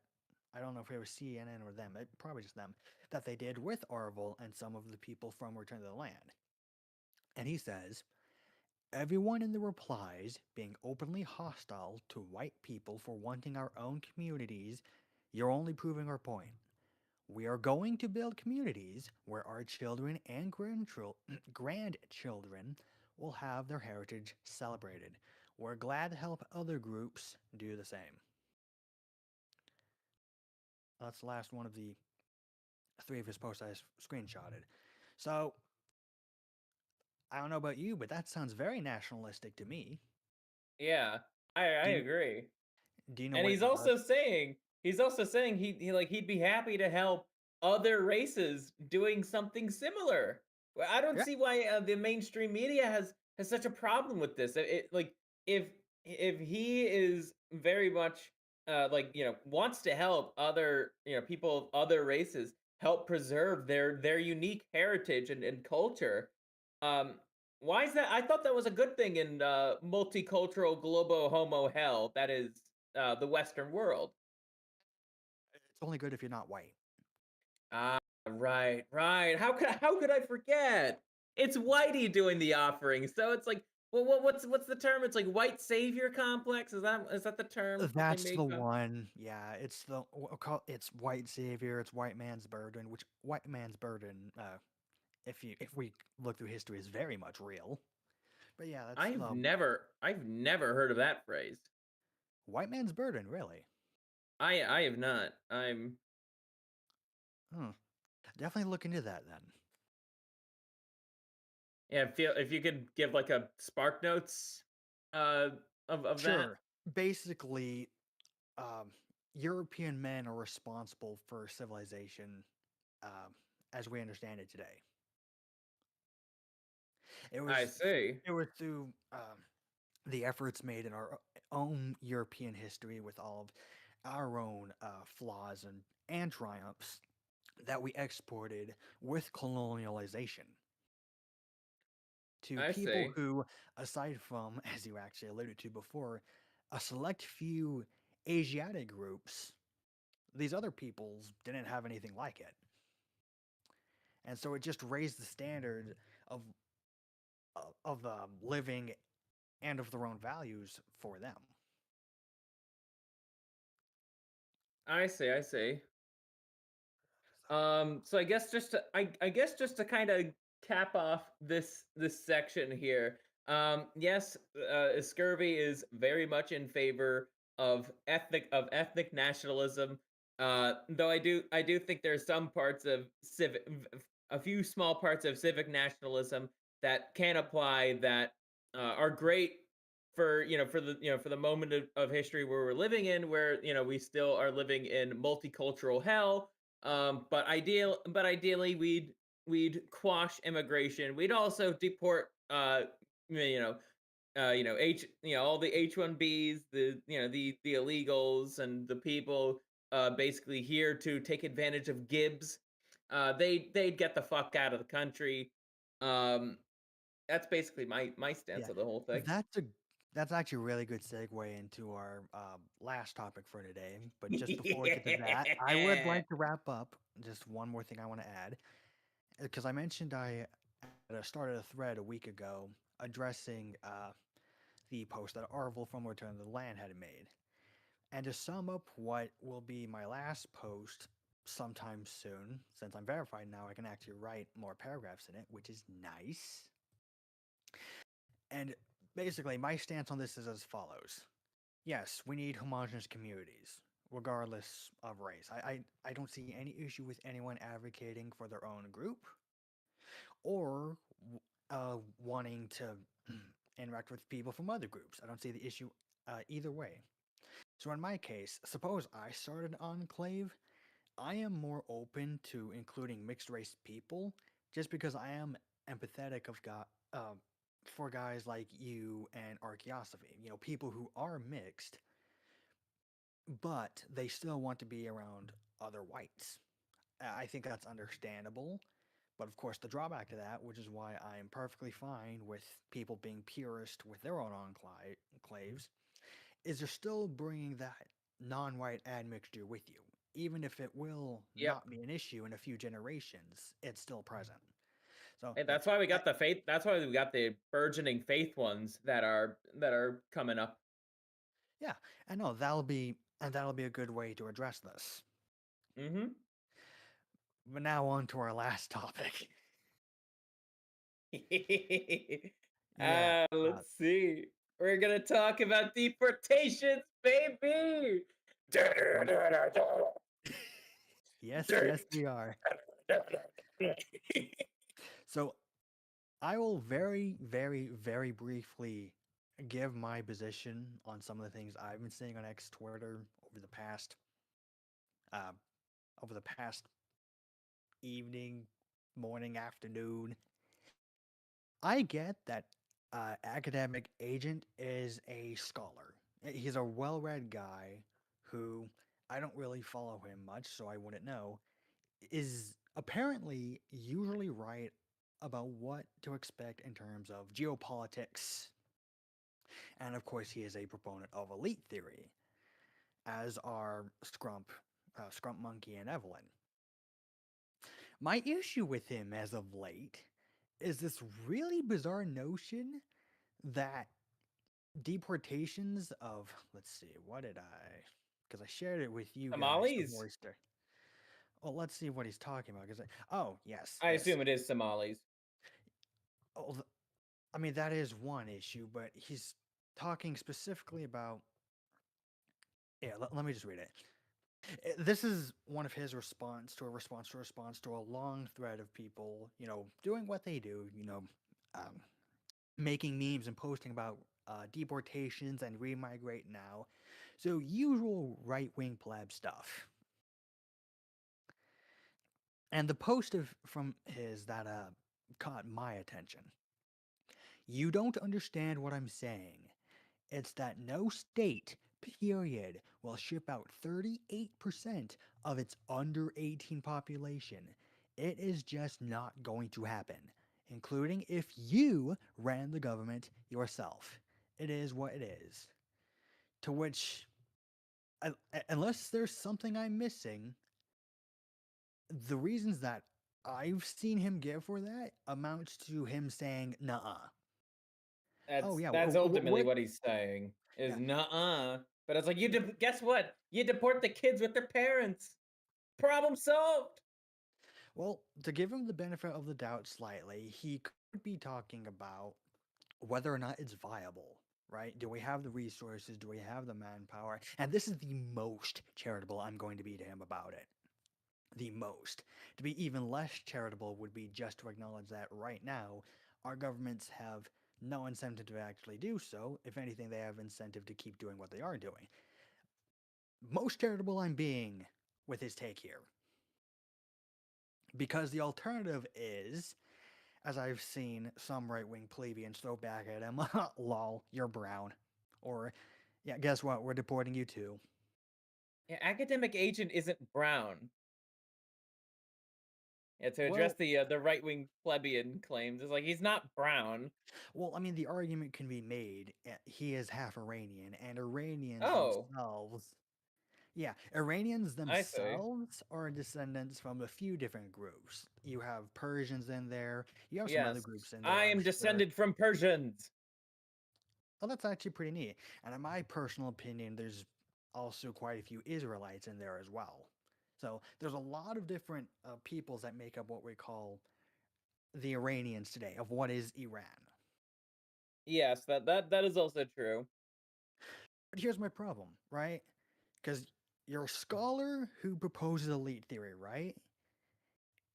I don't know if it was CNN or them, probably just them, that they did with Orville and some of the people from Return to the Land. And he says, everyone in the replies being openly hostile to white people for wanting our own communities, you're only proving our point. We are going to build communities where our children and grandchildren will have their heritage celebrated. We're glad to help other groups do the same. That's the last one of the three of his posts I screenshotted. So, I don't know about you, but that sounds very nationalistic to me. Yeah, I Do you, agree. do you know And what it does? he's also saying he'd be happy to help other races doing something similar. Well, I don't Yeah. see why the mainstream media has such a problem with this. Like if if he is very much like wants to help other people of other races help preserve their unique heritage and culture. Um, why is that? I thought that was a good thing in multicultural globo homo hell. That is the Western world. It's only good if you're not white. Ah, right, right. How could I forget? It's Whitey doing the offering, so it's like, well, what's the term? It's like white savior complex. Is that the term that they That's the make? one. Yeah, it's it's white savior. It's white man's burden. Which white man's burden, if we look through history, is very much real. But yeah, that's the I've never heard of that phrase. white man's burden. Really. I have not. I'm Hmm. Definitely look into that then. Yeah. Feel if you could give like a spark notes uh of that. Sure. Basically, um, European men are responsible for civilization um, as we understand it today. It I was see. it was through the efforts made in our own European history with all of our own flaws and triumphs that we exported with colonialization to I people see. who, aside from, as you actually alluded to before, a select few Asiatic groups, these other peoples didn't have anything like it. And so it just raised the standard of living and of their own values for them. I see. I see. So I guess just to kind of cap off this section here. Yes, Scurvy is very much in favor of ethnic nationalism. Though I do think there's some parts of a few small parts of civic nationalism that can apply that are great for for the moment of history where we're living in, where we still are living in multicultural hell. But ideally, we'd quash immigration. We'd also deport, you know, all the H-1Bs, the illegals, and the people basically here to take advantage of Gibbs. They'd get the fuck out of the country. Um, that's basically my stance Yeah, of the whole thing. that's a that's actually a really good segue into our last topic for today. But just before we get to that, I would Yeah, like to wrap up. Just one more thing I want to add, because I mentioned I started a thread a week ago addressing the post that Arvel from Return of the Land had made. And to sum up what will be my last post sometime soon, since I'm verified now, I can actually write more paragraphs in it, which is nice. And basically, my stance on this is as follows. Yes, we need homogenous communities, regardless of race. I don't see any issue with anyone advocating for their own group or wanting to interact with people from other groups. I don't see the issue either way. So, in my case, suppose I started an enclave, I am more open to including mixed race people just because I am empathetic for guys like you and Archaeosophy. You know, people who are mixed, but they still want to be around other whites. I think that's understandable. But of course, the drawback to that, which is why I am perfectly fine with people being purist with their own enclaves, is you're still bringing that non-white admixture with you. Even if it will yep. not be an issue in a few generations, it's still present. So Hey, yeah, that's why we I, got the faith. That's why we got the burgeoning faith ones that are coming up. yeah, I know that'll be a good way to address this. Hmm. But now on to our last topic. Yeah. Let's see. We're gonna talk about deportations, baby. We yes, yes, we are. So I will very, very, very briefly give my position on some of the things I've been seeing on X Twitter uh, over the past evening, morning, afternoon. I get that academic agent is a scholar. He's a well-read guy who I don't really follow him much, so I wouldn't know. Is apparently usually right about what to expect in terms of geopolitics. And of course, he is a proponent of elite theory, as are Scrump Monkey, and Evelyn. My issue with him as of late is this really bizarre notion that deportations of, let's see, what did I, because I shared it with you guys Somalis? before. Well, let's see what he's talking about. Because oh yes, I this. assume it is Somalis. Oh, I mean that is one issue, but he's talking specifically about. Yeah, let me just read it. This is one of his response to a long thread of people, doing what they do, um, making memes and posting about deportations and remigrate now. So usual right wing pleb stuff. And the post from his that caught my attention. You don't understand what I'm saying. It's that no state, period, will ship out 38% of its under 18 population. It is just not going to happen, including if you ran the government yourself. It is what it is. To which, unless there's something I'm missing, the reasons that I've seen him give for that amounts to him saying, "Nah." Oh yeah, That's ultimately what? what he's saying. Is Yeah. nuh-uh. But it's like guess what? You deport the kids with their parents. Problem solved. Well, to give him the benefit of the doubt slightly, he could be talking about whether or not it's viable, right? Do we have the resources? Do we have the manpower? And this is the most charitable I'm going to be to him about it. The most. To be even less charitable would be just to acknowledge that right now, our governments have no incentive to actually do so. If anything, they have incentive to keep doing what they are doing. Most charitable I'm being with his take here. Because the alternative is, as I've seen some right wing plebeians throw back at him, lol, you're brown. Or, yeah, guess what? We're deporting you too. Yeah, academic agent isn't brown. Yeah, to address Well, the right wing plebeian claims, it's like he's not brown. I mean, the argument can be made he is half Iranian, and Iranians Oh, themselves. Yeah, Iranians I see. themselves are descendants from a few different groups. You have Persians in there, you have some other Yes, groups in there, I I'm am sure. descended from Persians. Well, that's actually pretty neat. And in my personal opinion, there's also quite a few Israelites in there as well. So there's a lot of different peoples that make up what we call the Iranians today, of what is Iran. Yes, that is also true. But here's my problem, right? Because you're a scholar who proposes elite theory, right?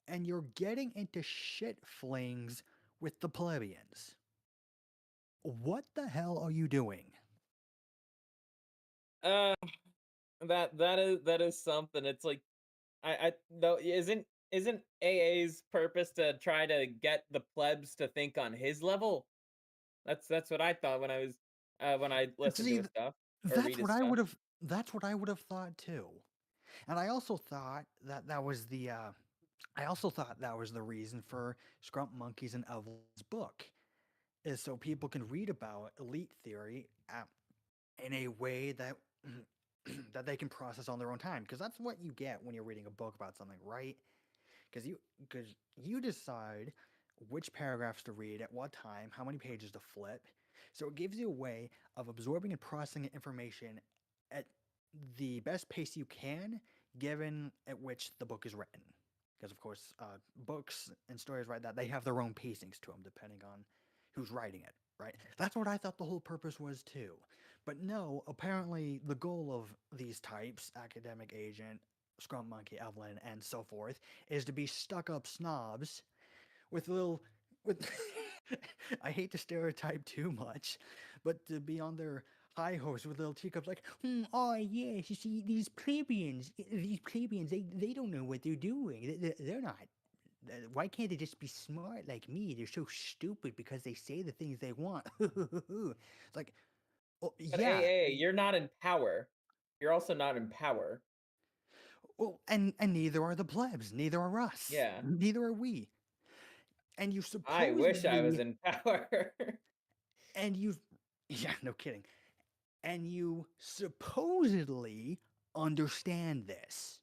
And you're getting into shit flings with the plebeians. What the hell are you doing? Uh, that is something. It's like I though isn't AA's purpose to try to get the plebs to think on his level? That's what I thought when I listen to See, his stuff or that's read what his I stuff. would have. That's what I would have thought too. And I also thought that that was the. I also thought that was the reason for Scrump Monkeys and Evelyn's book, is so people can read about elite theory in a way that that they can process on their own time. Because that's what you get when you're reading a book about something, right? Because you decide which paragraphs to read at what time, how many pages to flip. So it gives you a way of absorbing and processing information at the best pace you can, given at which the book is written. Because of course, books and stories like that, they have their own pacings to them, depending on who's writing it, right? That's what I thought the whole purpose was too. But no, apparently the goal of these types, academic agent, scrum monkey, Evelyn, and so forth, is to be stuck up snobs with little with I hate to stereotype too much, but to be on their high horse with little teacups like, oh yes, you see these plebeians, they don't know what they're doing. They're not. Why can't they just be smart like me? They're so stupid because they say the things they want. It's like, oh But yeah, AA, you're not in power. You're also not in power. well, and neither are the plebs. Neither are us. Yeah. Neither are we. And you I wish I was supposedly, in power. and you, yeah, no kidding. And you supposedly understand this.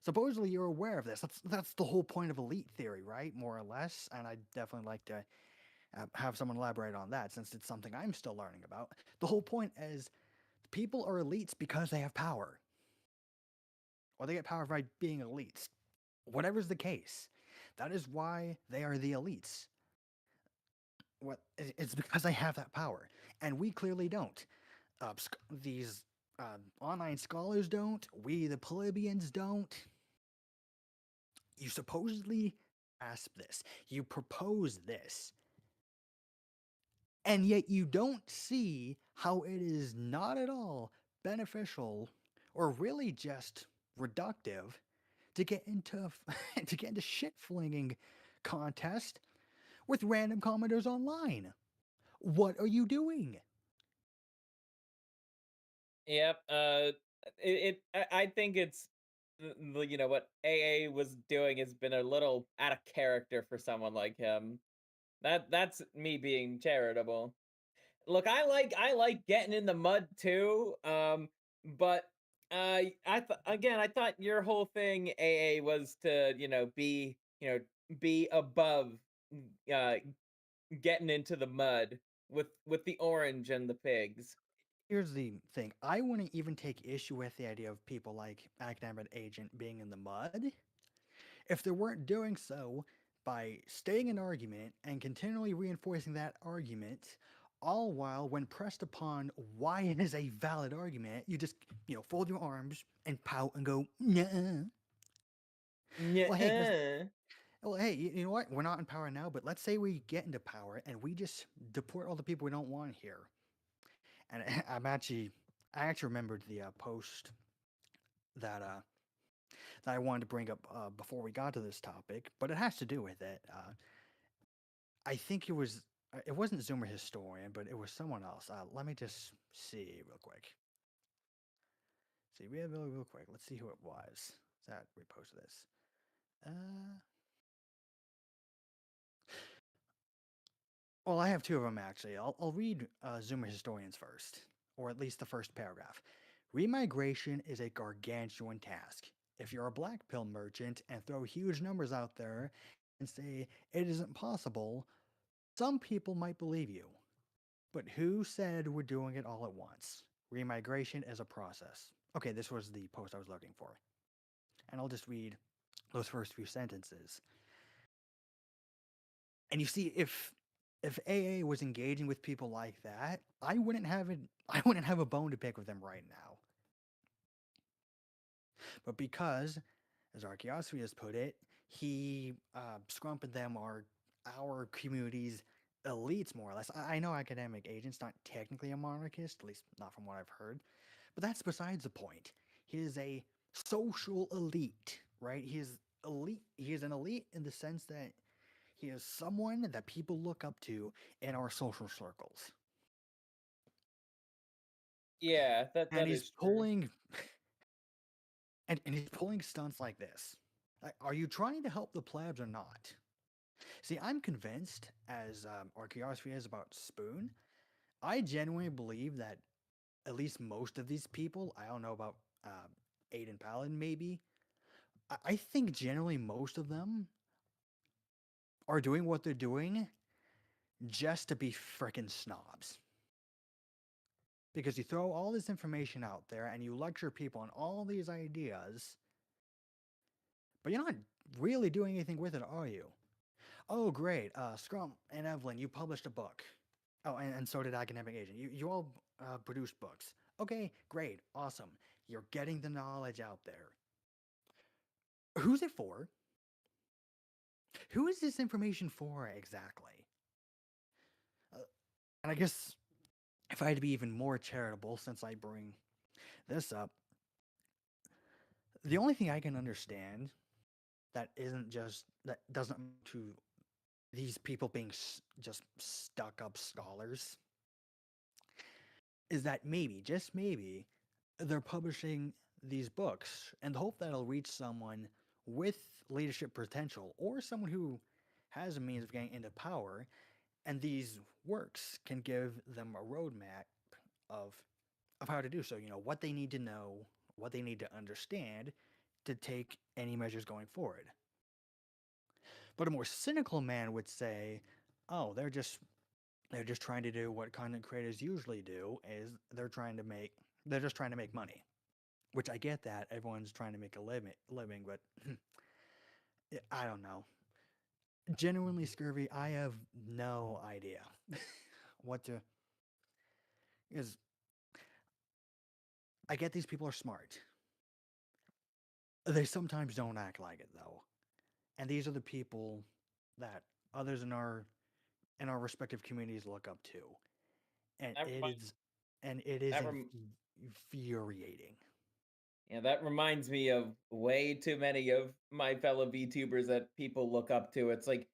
Supposedly you're aware of this. That's the whole point of elite theory, right? More or less. And I'd definitely like to have someone elaborate on that since it's something I'm still learning about. The whole point is people are elites because they have power, or they get power by being elites. Whatever's the case, that is why they are the elites. It's because they have that power, and we clearly don't. These online scholars don't. We, the plebeians, don't. You supposedly grasp this. You propose this. And yet you don't see how it is not at all beneficial or really just reductive to get into to get into shit flinging contest with random commenters online. What are you doing? Yep. I think it's you know what AA was doing has been a little out of character for someone like him. That's me being charitable. Look, I like getting in the mud too. But I thought your whole thing AA was to be above uh getting into the mud with the orange and the pigs. Here's the thing. I wouldn't even take issue with the idea of people like Academic Agent being in the mud if they weren't doing so by staying in argument and continually reinforcing that argument, all while, when pressed upon why it is a valid argument, you just, fold your arms and pout and go, nah. Well, hey, Nuh-uh. you know what? We're not in power now, but let's say we get into power and we just deport all the people we don't want here. And I actually remembered the post that that I wanted to bring up before we got to this topic, but it has to do with it. I think it wasn't Zoomer Historian, but it was someone else. Let me just see real quick. See, real quick. Let's see who it was that reposted this. Uh, well, I have two of them actually. I'll read Zoomer Historians first, or at least the first paragraph. Remigration is a gargantuan task. If you're a black pill merchant and throw huge numbers out there and say it isn't possible, some people might believe you. But who said we're doing it all at once? Remigration is a process. Okay, this was the post I was looking for. And I'll just read those first few sentences. And you see, if AA was engaging with people like that, I wouldn't have a bone to pick with them right now. But because, as Archaeosophy has put it, he Scrump and them are our community's elites, more or less. I know Academic Agent's not technically a monarchist, at least not from what I've heard, but that's besides the point. He is a social elite, right? He is elite. He is an elite in the sense that he is someone that people look up to in our social circles. Yeah, And that he's is true. pulling and he's pulling stunts like this. Like, are you trying to help the plebs or not? See, I'm convinced, as Archaeosophy is about Spoon, I genuinely believe that at least most of these people, I don't know about Aiden Paladin maybe, I think generally most of them are doing what they're doing just to be frickin' snobs. Because you throw all this information out there and you lecture people on all these ideas, but you're not really doing anything with it, are you? Oh, great. Scrum and Evelyn, you published a book. Oh, and so did Academic Agent. You all produced books. Okay, great, awesome. You're getting the knowledge out there. Who's it for? Who is this information for exactly? Uh, and I guess if I had to be even more charitable, since I bring this up, the only thing I can understand that isn't just that doesn't amount to these people being just stuck up scholars is that maybe, just maybe, they're publishing these books and the hope that it'll reach someone with leadership potential or someone who has a means of getting into power, and these works can give them a roadmap of of how to do so. You know what they need to know, what they need to understand to take any measures going forward. But a more cynical man would say, "Oh, they're just trying to do what content creators usually do is they're just trying to make money." Which I get that everyone's trying to make a living, but I don't know. Genuinely scurvy, I have no idea what to is I get these people are smart. They sometimes don't act like it though. And these are the people that others in our respective communities look up to. And That it remind is and it is that rem infuriating. Yeah, that reminds me of way too many of my fellow VTubers that people look up to. It's like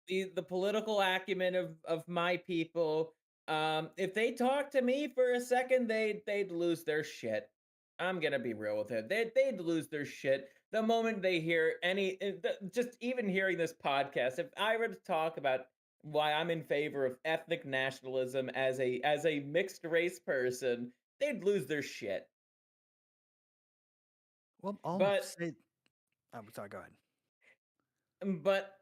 the political acumen of my people. If they talk to me for a second, they'd lose their shit. I'm gonna be real with it. They'd lose their shit the moment they hear just even hearing this podcast. If I were to talk about why I'm in favor of ethnic nationalism as a mixed race person, they'd lose their shit. Well, I'll But say I'm sorry, go ahead.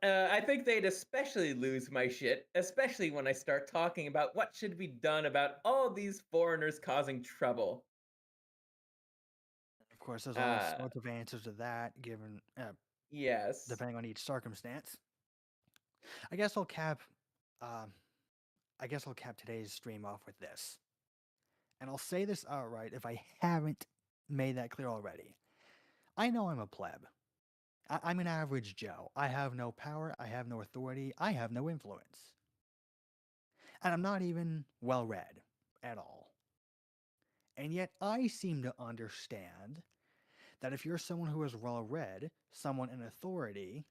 I think they'd especially lose my shit, especially when I start talking about what should be done about all these foreigners causing trouble. Of course, there's all Uh, sorts of answers to that, given yes. depending on each circumstance. I guess I'll cap. Um, I guess I'll cap today's stream off with this, and I'll say this outright if I haven't made that clear already. I know I'm a pleb. I'm an average Joe. I have no power. I have no authority. I have no influence, and I'm not even well read at all. And yet, I seem to understand that if you're someone who is well read, someone in authority,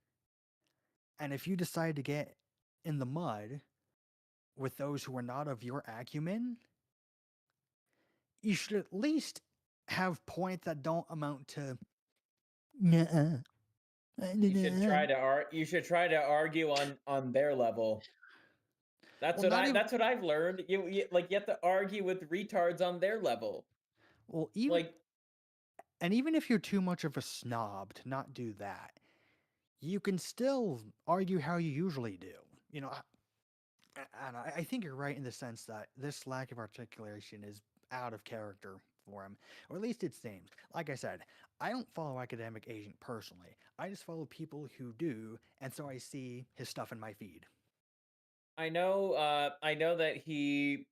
and if you decide to get in the mud with those who are not of your acumen, you should at least have points that don't amount to "Nuh-uh, nuh-uh." You should try to argue on their level. Well, not even That's what I've learned. You have to argue with retards on their level. well, even Like and even if you're too much of a snob to not do that, you can still argue how you usually do. You know, and I think you're right in the sense that this lack of articulation is out of character for him, or at least it seems. Like I said, I don't follow Academic Agent personally. I just follow people who do, and so I see his stuff in my feed. I know that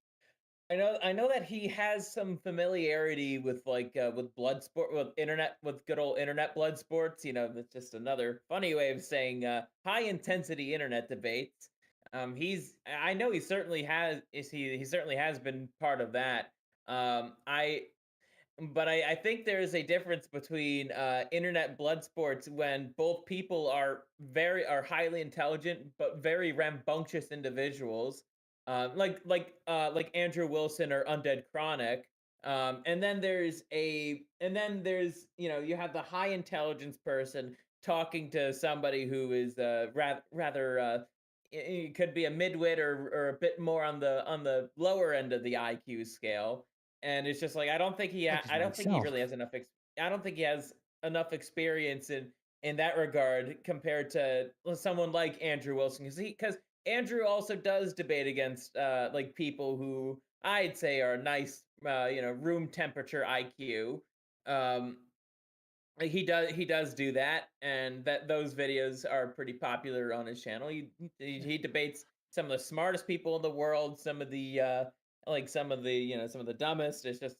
I know that he has some familiarity with with blood sport with good old internet blood sports. You know, that's just another funny way of saying high intensity internet debates. He's I know he certainly has been part of that. I But I think there is a difference between internet blood sports when both people are highly intelligent but very rambunctious individuals, like Andrew Wilson or Undead Chronic. And then there's you have the high intelligence person talking to somebody who is rather it could be a midwit or a bit more on the lower end of the IQ scale, and it's just like Such as I don't think he really myself. has I don't think he has enough experience in that regard compared to someone like Andrew Wilson, because Andrew also does debate against like people who I'd say are nice room temperature IQ. Um he does do that, and that those videos are pretty popular on his channel. Yeah, He debates some of the smartest people in the world, some of the like some of the some of the dumbest. It's just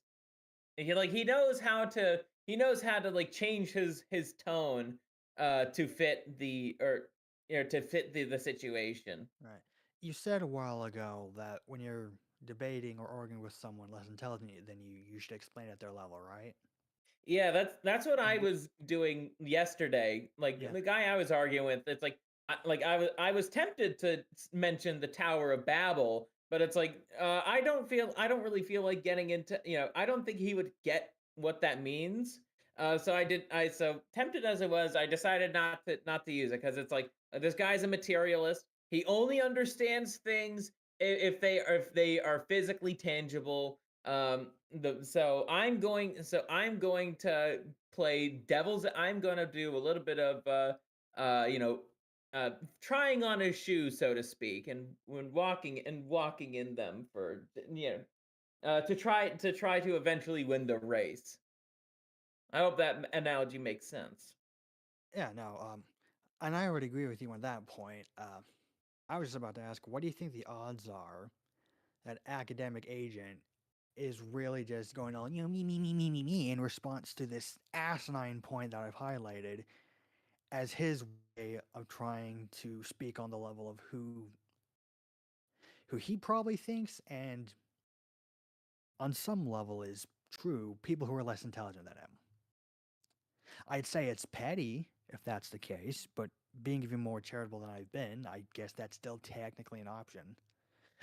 he knows how to like change his tone to fit the or to fit the situation. right. You said a while ago that when you're debating or arguing with someone less intelligent than you should explain at their level, right? Yeah, that's what I Wh- was doing yesterday. Like Yeah, the guy I was arguing with, it's like I was tempted to mention the Tower of Babel, but it's like I don't really feel like getting into I don't think he would get what that means. So so tempted as it was, I decided not to use it because it's like this guy's a materialist. He only understands things if they are physically tangible. So I'm going to play devil's. I'm going to do a little bit of uh you know uh trying on his shoes, so to speak, and when walking in them for to try to eventually win the race. I hope that analogy makes sense. yeah, no, and I would agree with you on that point. I was just about to ask, what do you think the odds are that academic agent is really just going on, me in response to this asinine point that I've highlighted as his way of trying to speak on the level of who he probably thinks and on some level is true, people who are less intelligent than him. I'd say it's petty if that's the case, but being even more charitable than I've been, I guess that's still technically an option.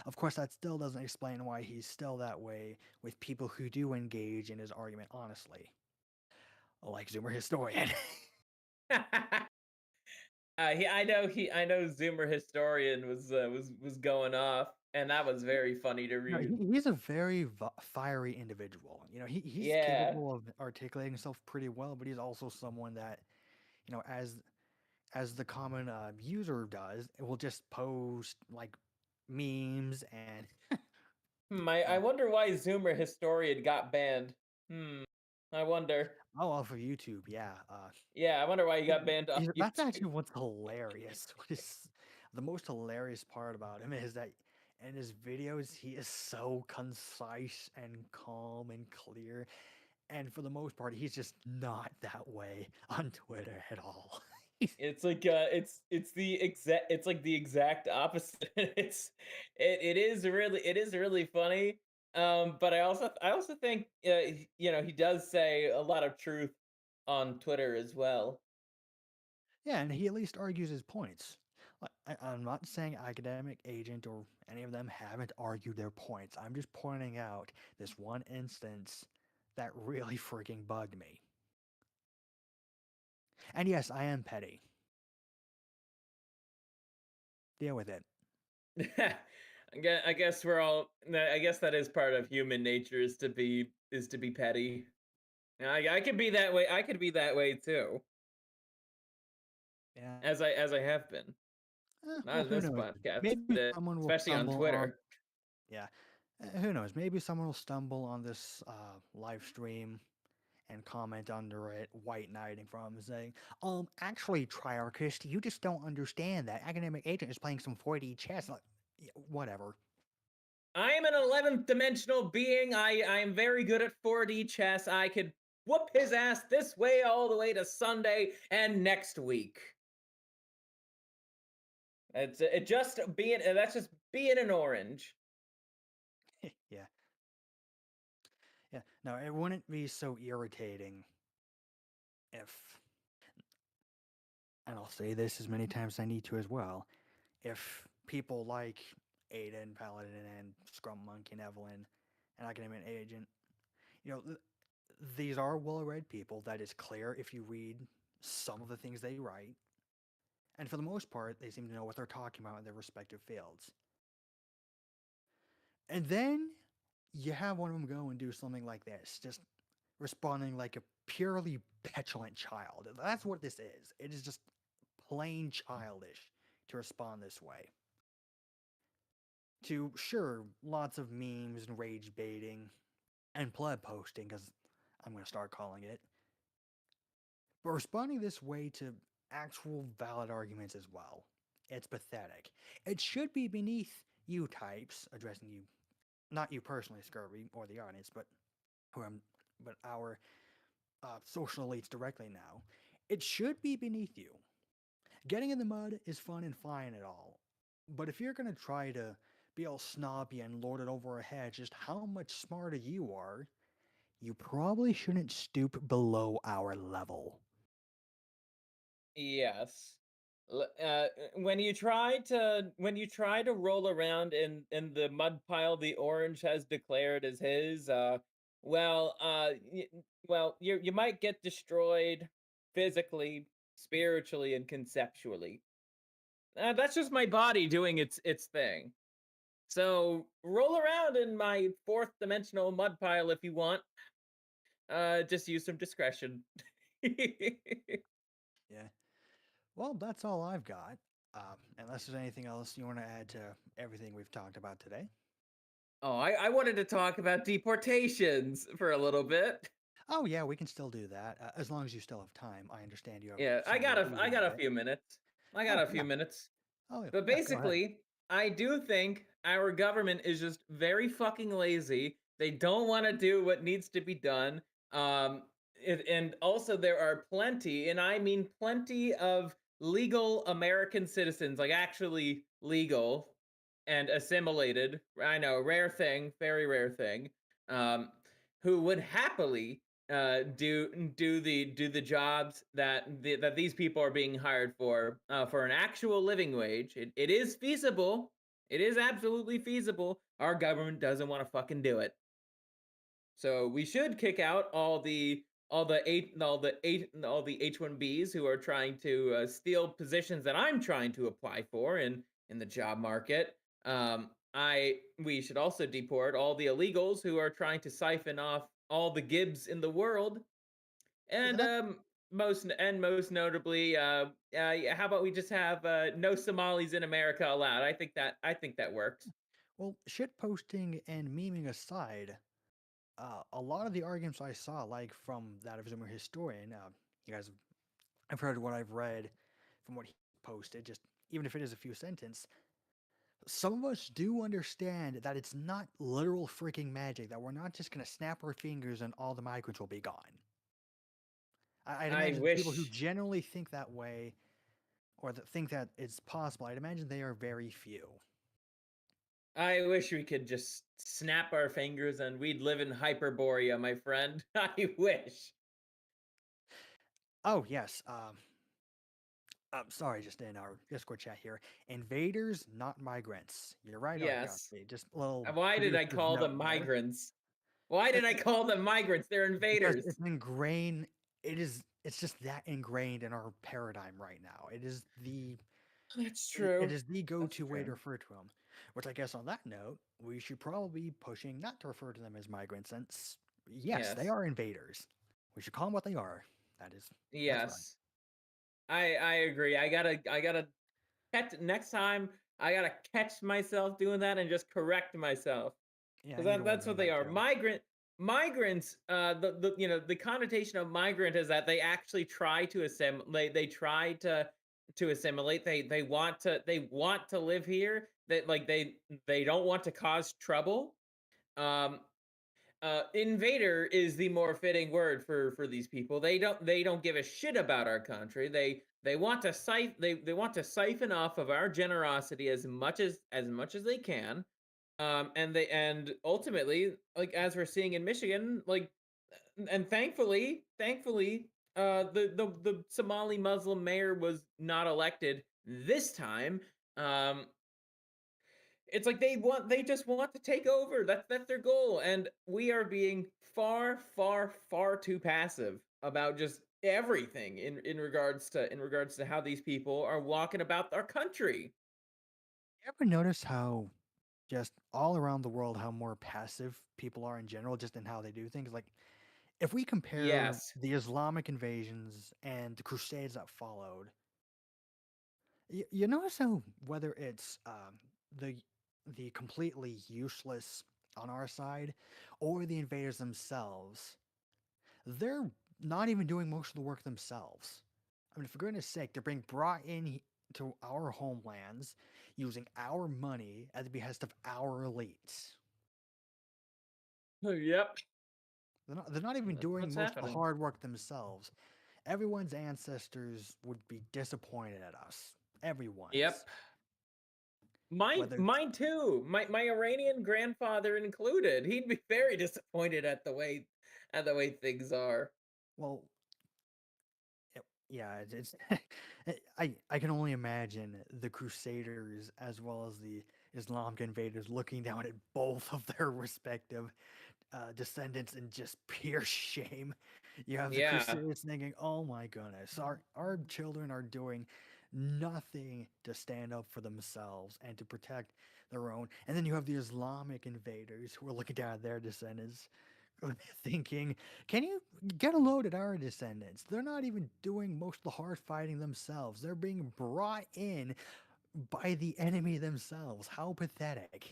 Of course, that still doesn't explain why he's still that way with people who do engage in his argument honestly, like Zoomer Historian. I know Zoomer Historian was going off, and that was very funny to No, read. he's a very fiery individual. He's Yeah. capable of articulating himself pretty well, but he's also someone that, as the common user does, it will just post like memes and I wonder why Zoomer Historian got banned. Hmm. I wonder. oh, off of YouTube, yeah. Yeah, I wonder why he got banned off That's YouTube. actually what's hilarious. What is the most hilarious part about him is that in his videos he is so concise and calm and clear, and for the most part he's just not that way on Twitter at all. It's like it's like the exact opposite. It is really funny. But I also think he does say a lot of truth on Twitter as well. Yeah, and he at least argues his points. I'm not saying academic agent or any of them haven't argued their points. I'm just pointing out this one instance that really freaking bugged me. And yes, I am petty. Deal with it. I guess we're all. I guess that is part of human nature is to be petty. I could be that way. I could be that way too, Yeah. as I have been. Not Well, in who this knows? podcast, Maybe but someone will especially on stumble on. Twitter. Yeah. Who knows? Maybe someone will stumble on this live stream and comment under it, white knighting from him, saying, actually, Triarchist, you just don't understand that academic agent is playing some 4D chess. Like, yeah, whatever. I am an 11th dimensional being. I am very good at 4D chess. I could whoop his ass this way all the way to Sunday and next week. It just being that's just being an orange. Yeah. Yeah. No, it wouldn't be so irritating if, and I'll say this as many times as I need to as well, if people like Aiden, Paladin, and Scrum Monkey and Evelyn and Academic Agent, you know, these are well read people. That is clear if you read some of the things they write. And for the most part, they seem to know what they're talking about in their respective fields. And then you have one of them go and do something like this, just responding like a purely petulant child. That's what this is. It is just plain childish to respond this way. To, sure, lots of memes and rage baiting and pleb posting, because I'm going to start calling it. But responding this way to actual valid arguments as well, it's pathetic. It should be beneath you types, addressing you, not you personally, Scurvy, or the audience, but who am, but our social elites directly now. It should be beneath you. Getting in the mud is fun and fine at all, but if you're gonna try to be all snobby and lord it over our heads just how much smarter you are, you probably shouldn't stoop below our level. Yes. When you try to roll around in the mud pile the orange has declared as his, well, you might get destroyed physically, spiritually, and conceptually. That's just my body doing its thing. So roll around in my fourth dimensional mud pile if you want. Just use some discretion. Yeah. Well, that's all I've got. Unless there's anything else you want to add to everything we've talked about today. Oh, I wanted to talk about deportations for a little bit. Oh, yeah, we can still do that as long as you still have time. I understand you have Yeah, somewhere to be I in a got a bit. few minutes. I got Oh, a yeah. few minutes. Oh, yeah. But Yeah, go ahead. basically, I do think our government is just very fucking lazy. They don't want to do what needs to be done. Um, and also there are plenty, and I mean plenty of legal American citizens, like actually legal and assimilated. I know, rare thing, very rare thing. Um, who would happily do the jobs that these people are being hired for an actual living wage. It is feasible. It is absolutely feasible. Our government doesn't want to fucking do it. So we should kick out all the H1Bs who are trying to steal positions that I'm trying to apply for in the job market. I We should also deport all the illegals who are trying to siphon off all the Gibbs in the world, Yeah, and most notably, yeah, how about we just have no Somalis in America allowed? I think that works. well, shit posting and memeing aside, a lot of the arguments I saw, like from that of Zoomer Historian, you guys I've heard what I've read from what he posted, just even if it is a few sentences, some of us do understand that it's not literal freaking magic, that we're not just going to snap our fingers and all the migrants will be gone. I'd I imagine people who wish generally think that way or that think that it's possible, I'd imagine they are very few. I wish we could just snap our fingers and we'd live in Hyperborea, my friend. I wish. Oh, yes. Sorry, just in our Discord chat here. Invaders, not migrants. You're right, Art Yes. Guthrie. Just a little Why did I producer's call note them there. migrants? Why Uh, did I call them migrants? They're Because invaders. it's ingrained. It's just that ingrained in our paradigm right now. That's It true. is the That's go-to way to true. refer to them. Which I guess on that note, we should probably be pushing not to refer to them as migrants, since yes, they Yes. are invaders. We should call them what they are. That is, that's right. Yes. I agree. I gotta catch next time. I gotta catch myself doing that and just correct myself. Yeah, I Because need to work that's what on they that are. too. Migrants. The connotation of migrant is that they actually try to assimilate. They try to assimilate. They want to live here. That like they don't want to cause trouble. Um, Invader is the more fitting word for these people. They don't give a shit about our country. They want to they want to siphon off of our generosity as much as they can. And ultimately, like as we're seeing in Michigan, like and thankfully, the Somali Muslim mayor was not elected this time. Um, it's like they just want to take over. That's their goal, and we are being far too passive about just everything in regards to how these people are walking about our country. You ever notice how just all around the world how more passive people are in general, just in how they do things? Like if we compare Yes, the Islamic invasions and the Crusades that followed, you notice how whether it's the the completely useless on our side or the invaders themselves, they're not even doing most of the work themselves. I mean, for goodness sake, they're being brought in to our homelands using our money at the behest of our elites. Yep. They're not even That's doing what's most of the happening. hard work themselves. Everyone's ancestors would be disappointed at us. Everyone's. Yep. Mine Whether it's, mine too. My Iranian grandfather included. He'd be very disappointed at the way things are. well, yeah, it's I can only imagine the Crusaders as well as the Islamic invaders looking down at both of their respective descendants in just pure shame. You have the Yeah. Crusaders thinking, "Oh my goodness, our children are doing nothing to stand up for themselves and to protect their own." And then you have the Islamic invaders who are looking down at their descendants, thinking, "Can you get a load at our descendants? They're not even doing most of the hard fighting themselves. They're being brought in by the enemy themselves. How pathetic."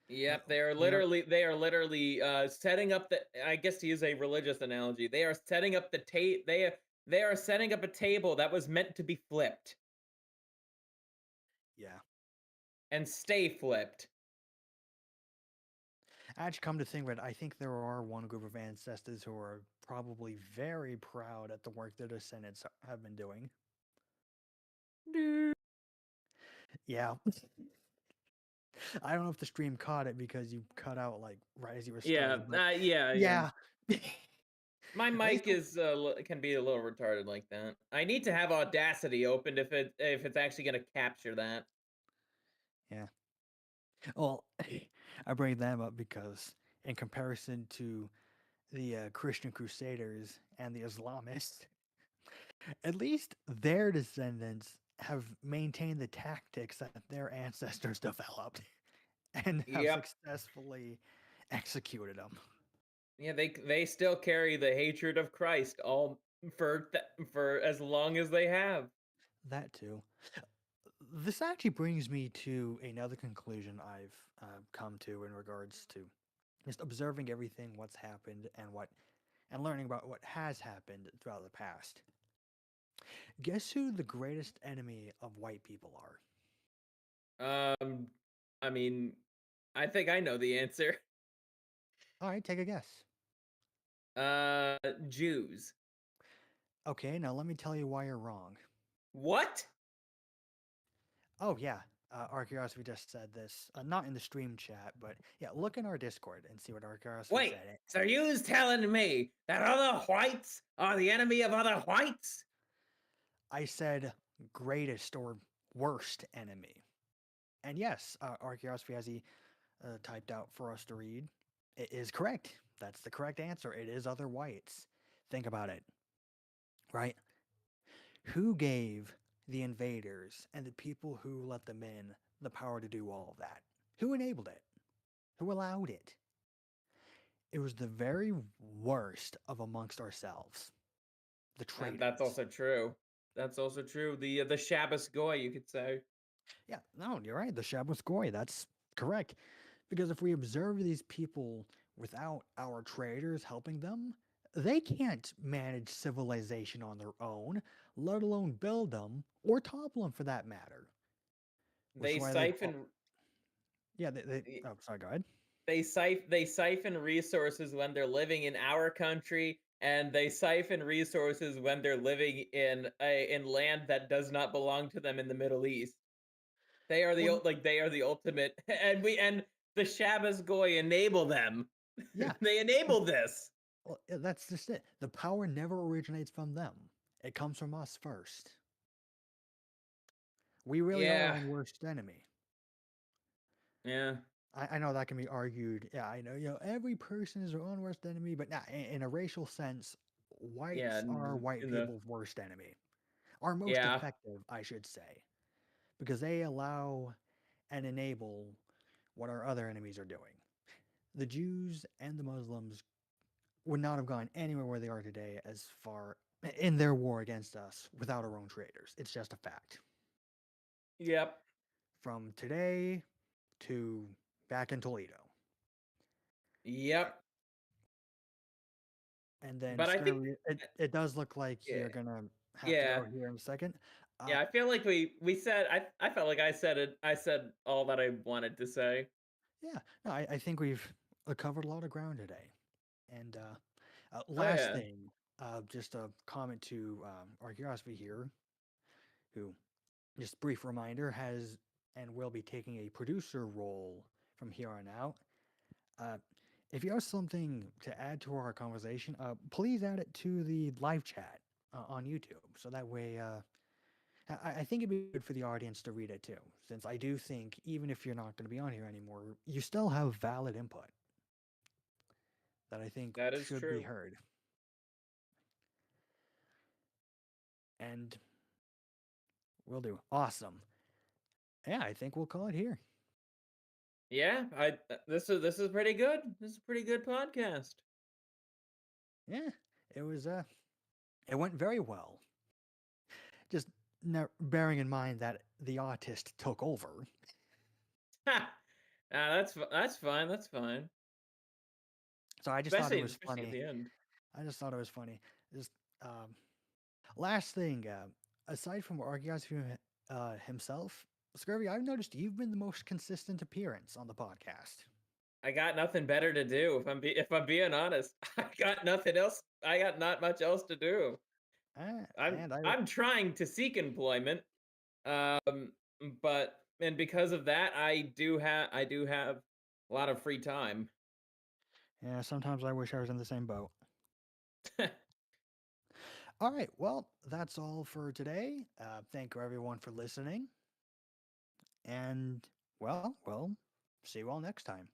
Uh, Yep, We are, they are literally setting up the, I guess to use a religious analogy, they are setting up they are setting up a table that was meant to be flipped yeah. and stay flipped. Actually, come to think of it, I think there are one group of ancestors who are probably very proud at the work their descendants have been doing. Yeah, I don't know if the stream caught it because you cut out like right as you were Yeah, starting, but yeah. yeah, My at least mic is can be a little retarded like that. I need to have Audacity opened if it's actually going to capture that. yeah. Well, I bring them up because in comparison to the Christian Crusaders and the Islamists, at least their descendants have maintained the tactics that their ancestors developed and have Yep. successfully executed them. Yeah, they still carry the hatred of Christ all for as long as they have. That too. This actually brings me to another conclusion I've come to in regards to just observing everything, what's happened, and learning about what has happened throughout the past. Guess who the greatest enemy of white people are? Um, I mean, I think I know the answer. All right, take a guess. Uh, Jews. Okay, now let me tell you why you're wrong. What? Oh yeah, Archaeosophy just said this, not in the stream chat, but yeah, look in our Discord and see what Archaeosophy Wait, said. so you's telling me that other whites are the enemy of other whites? I said greatest or worst enemy. And yes, Archaeosophy, as he typed out for us to read, it is correct. That's the correct answer. It is other whites. Think about it, right? Who gave the invaders and the people who let them in the power to do all of that? Who enabled it? Who allowed it? It was the very worst of amongst ourselves, the And that's traitors. also true. That's also true. The Shabbos Goy, you could say. Yeah, no, you're right. The Shabbos Goy, that's correct. Because if we observe these people without our traders helping them, they can't manage civilization on their own, let alone build them or topple them for that matter. Which is They why they, siphon yeah, oh, sorry, go ahead. they siphon resources when they're living in our country, and they siphon resources when they're living in land that does not belong to them in the Middle East. Well, They are the ultimate, and the Shabbos Goy enable them. yeah, They well, enable this. that's just it. The power never originates from them, it comes from us first. We really are our Yeah, own worst enemy. yeah, I know that can be argued. Yeah, I know, every person is their own worst enemy, but nah, in a racial sense, yeah, whites are white in the people's worst enemy. Our most yeah, effective, I should say, because they allow and enable what our other enemies are doing. The Jews and the Muslims would not have gone anywhere where they are today as far in their war against us without our own traders. It's just a fact. yep. From today to back in Toledo. Yep. And then But I think Scurvy, uh, it does look like yeah, you're gonna have to go yeah. here in a second. Uh, Yeah, I feel like we said I felt like I said all that I wanted to say. yeah, no, I think we've covered a lot of ground today. And Oh, last yeah. thing, just a comment to Arcurosophy here, who, just brief reminder, has and will be taking a producer role from here on out. Uh, if you have something to add to our conversation, please add it to the live chat on YouTube. So that way, I think it'd be good for the audience to read it too, since I do think even if you're not going to be on here anymore, you still have valid input that I think That is should be true. heard. And we'll do. Awesome. Yeah, I think we'll call it here. Yeah, this is pretty good. This is a pretty good podcast. Yeah, it was, it went very well. Just bearing in mind that the artist took over. Ha! That's fine, that's fine. So I just thought it was Especially at funny. the end. I just thought it was funny. Just, last thing, aside from Argyos himself, Scurvy, I've noticed you've been the most consistent appearance on the podcast. I got nothing better to do if I'm being honest. I got nothing else. I got not much else to do. And I, I'm trying to seek employment. Um but and because of that I do have a lot of free time. yeah, sometimes I wish I was in the same boat. All right, well, that's all for today. Thank you everyone for listening, and well, we'll see you all next time.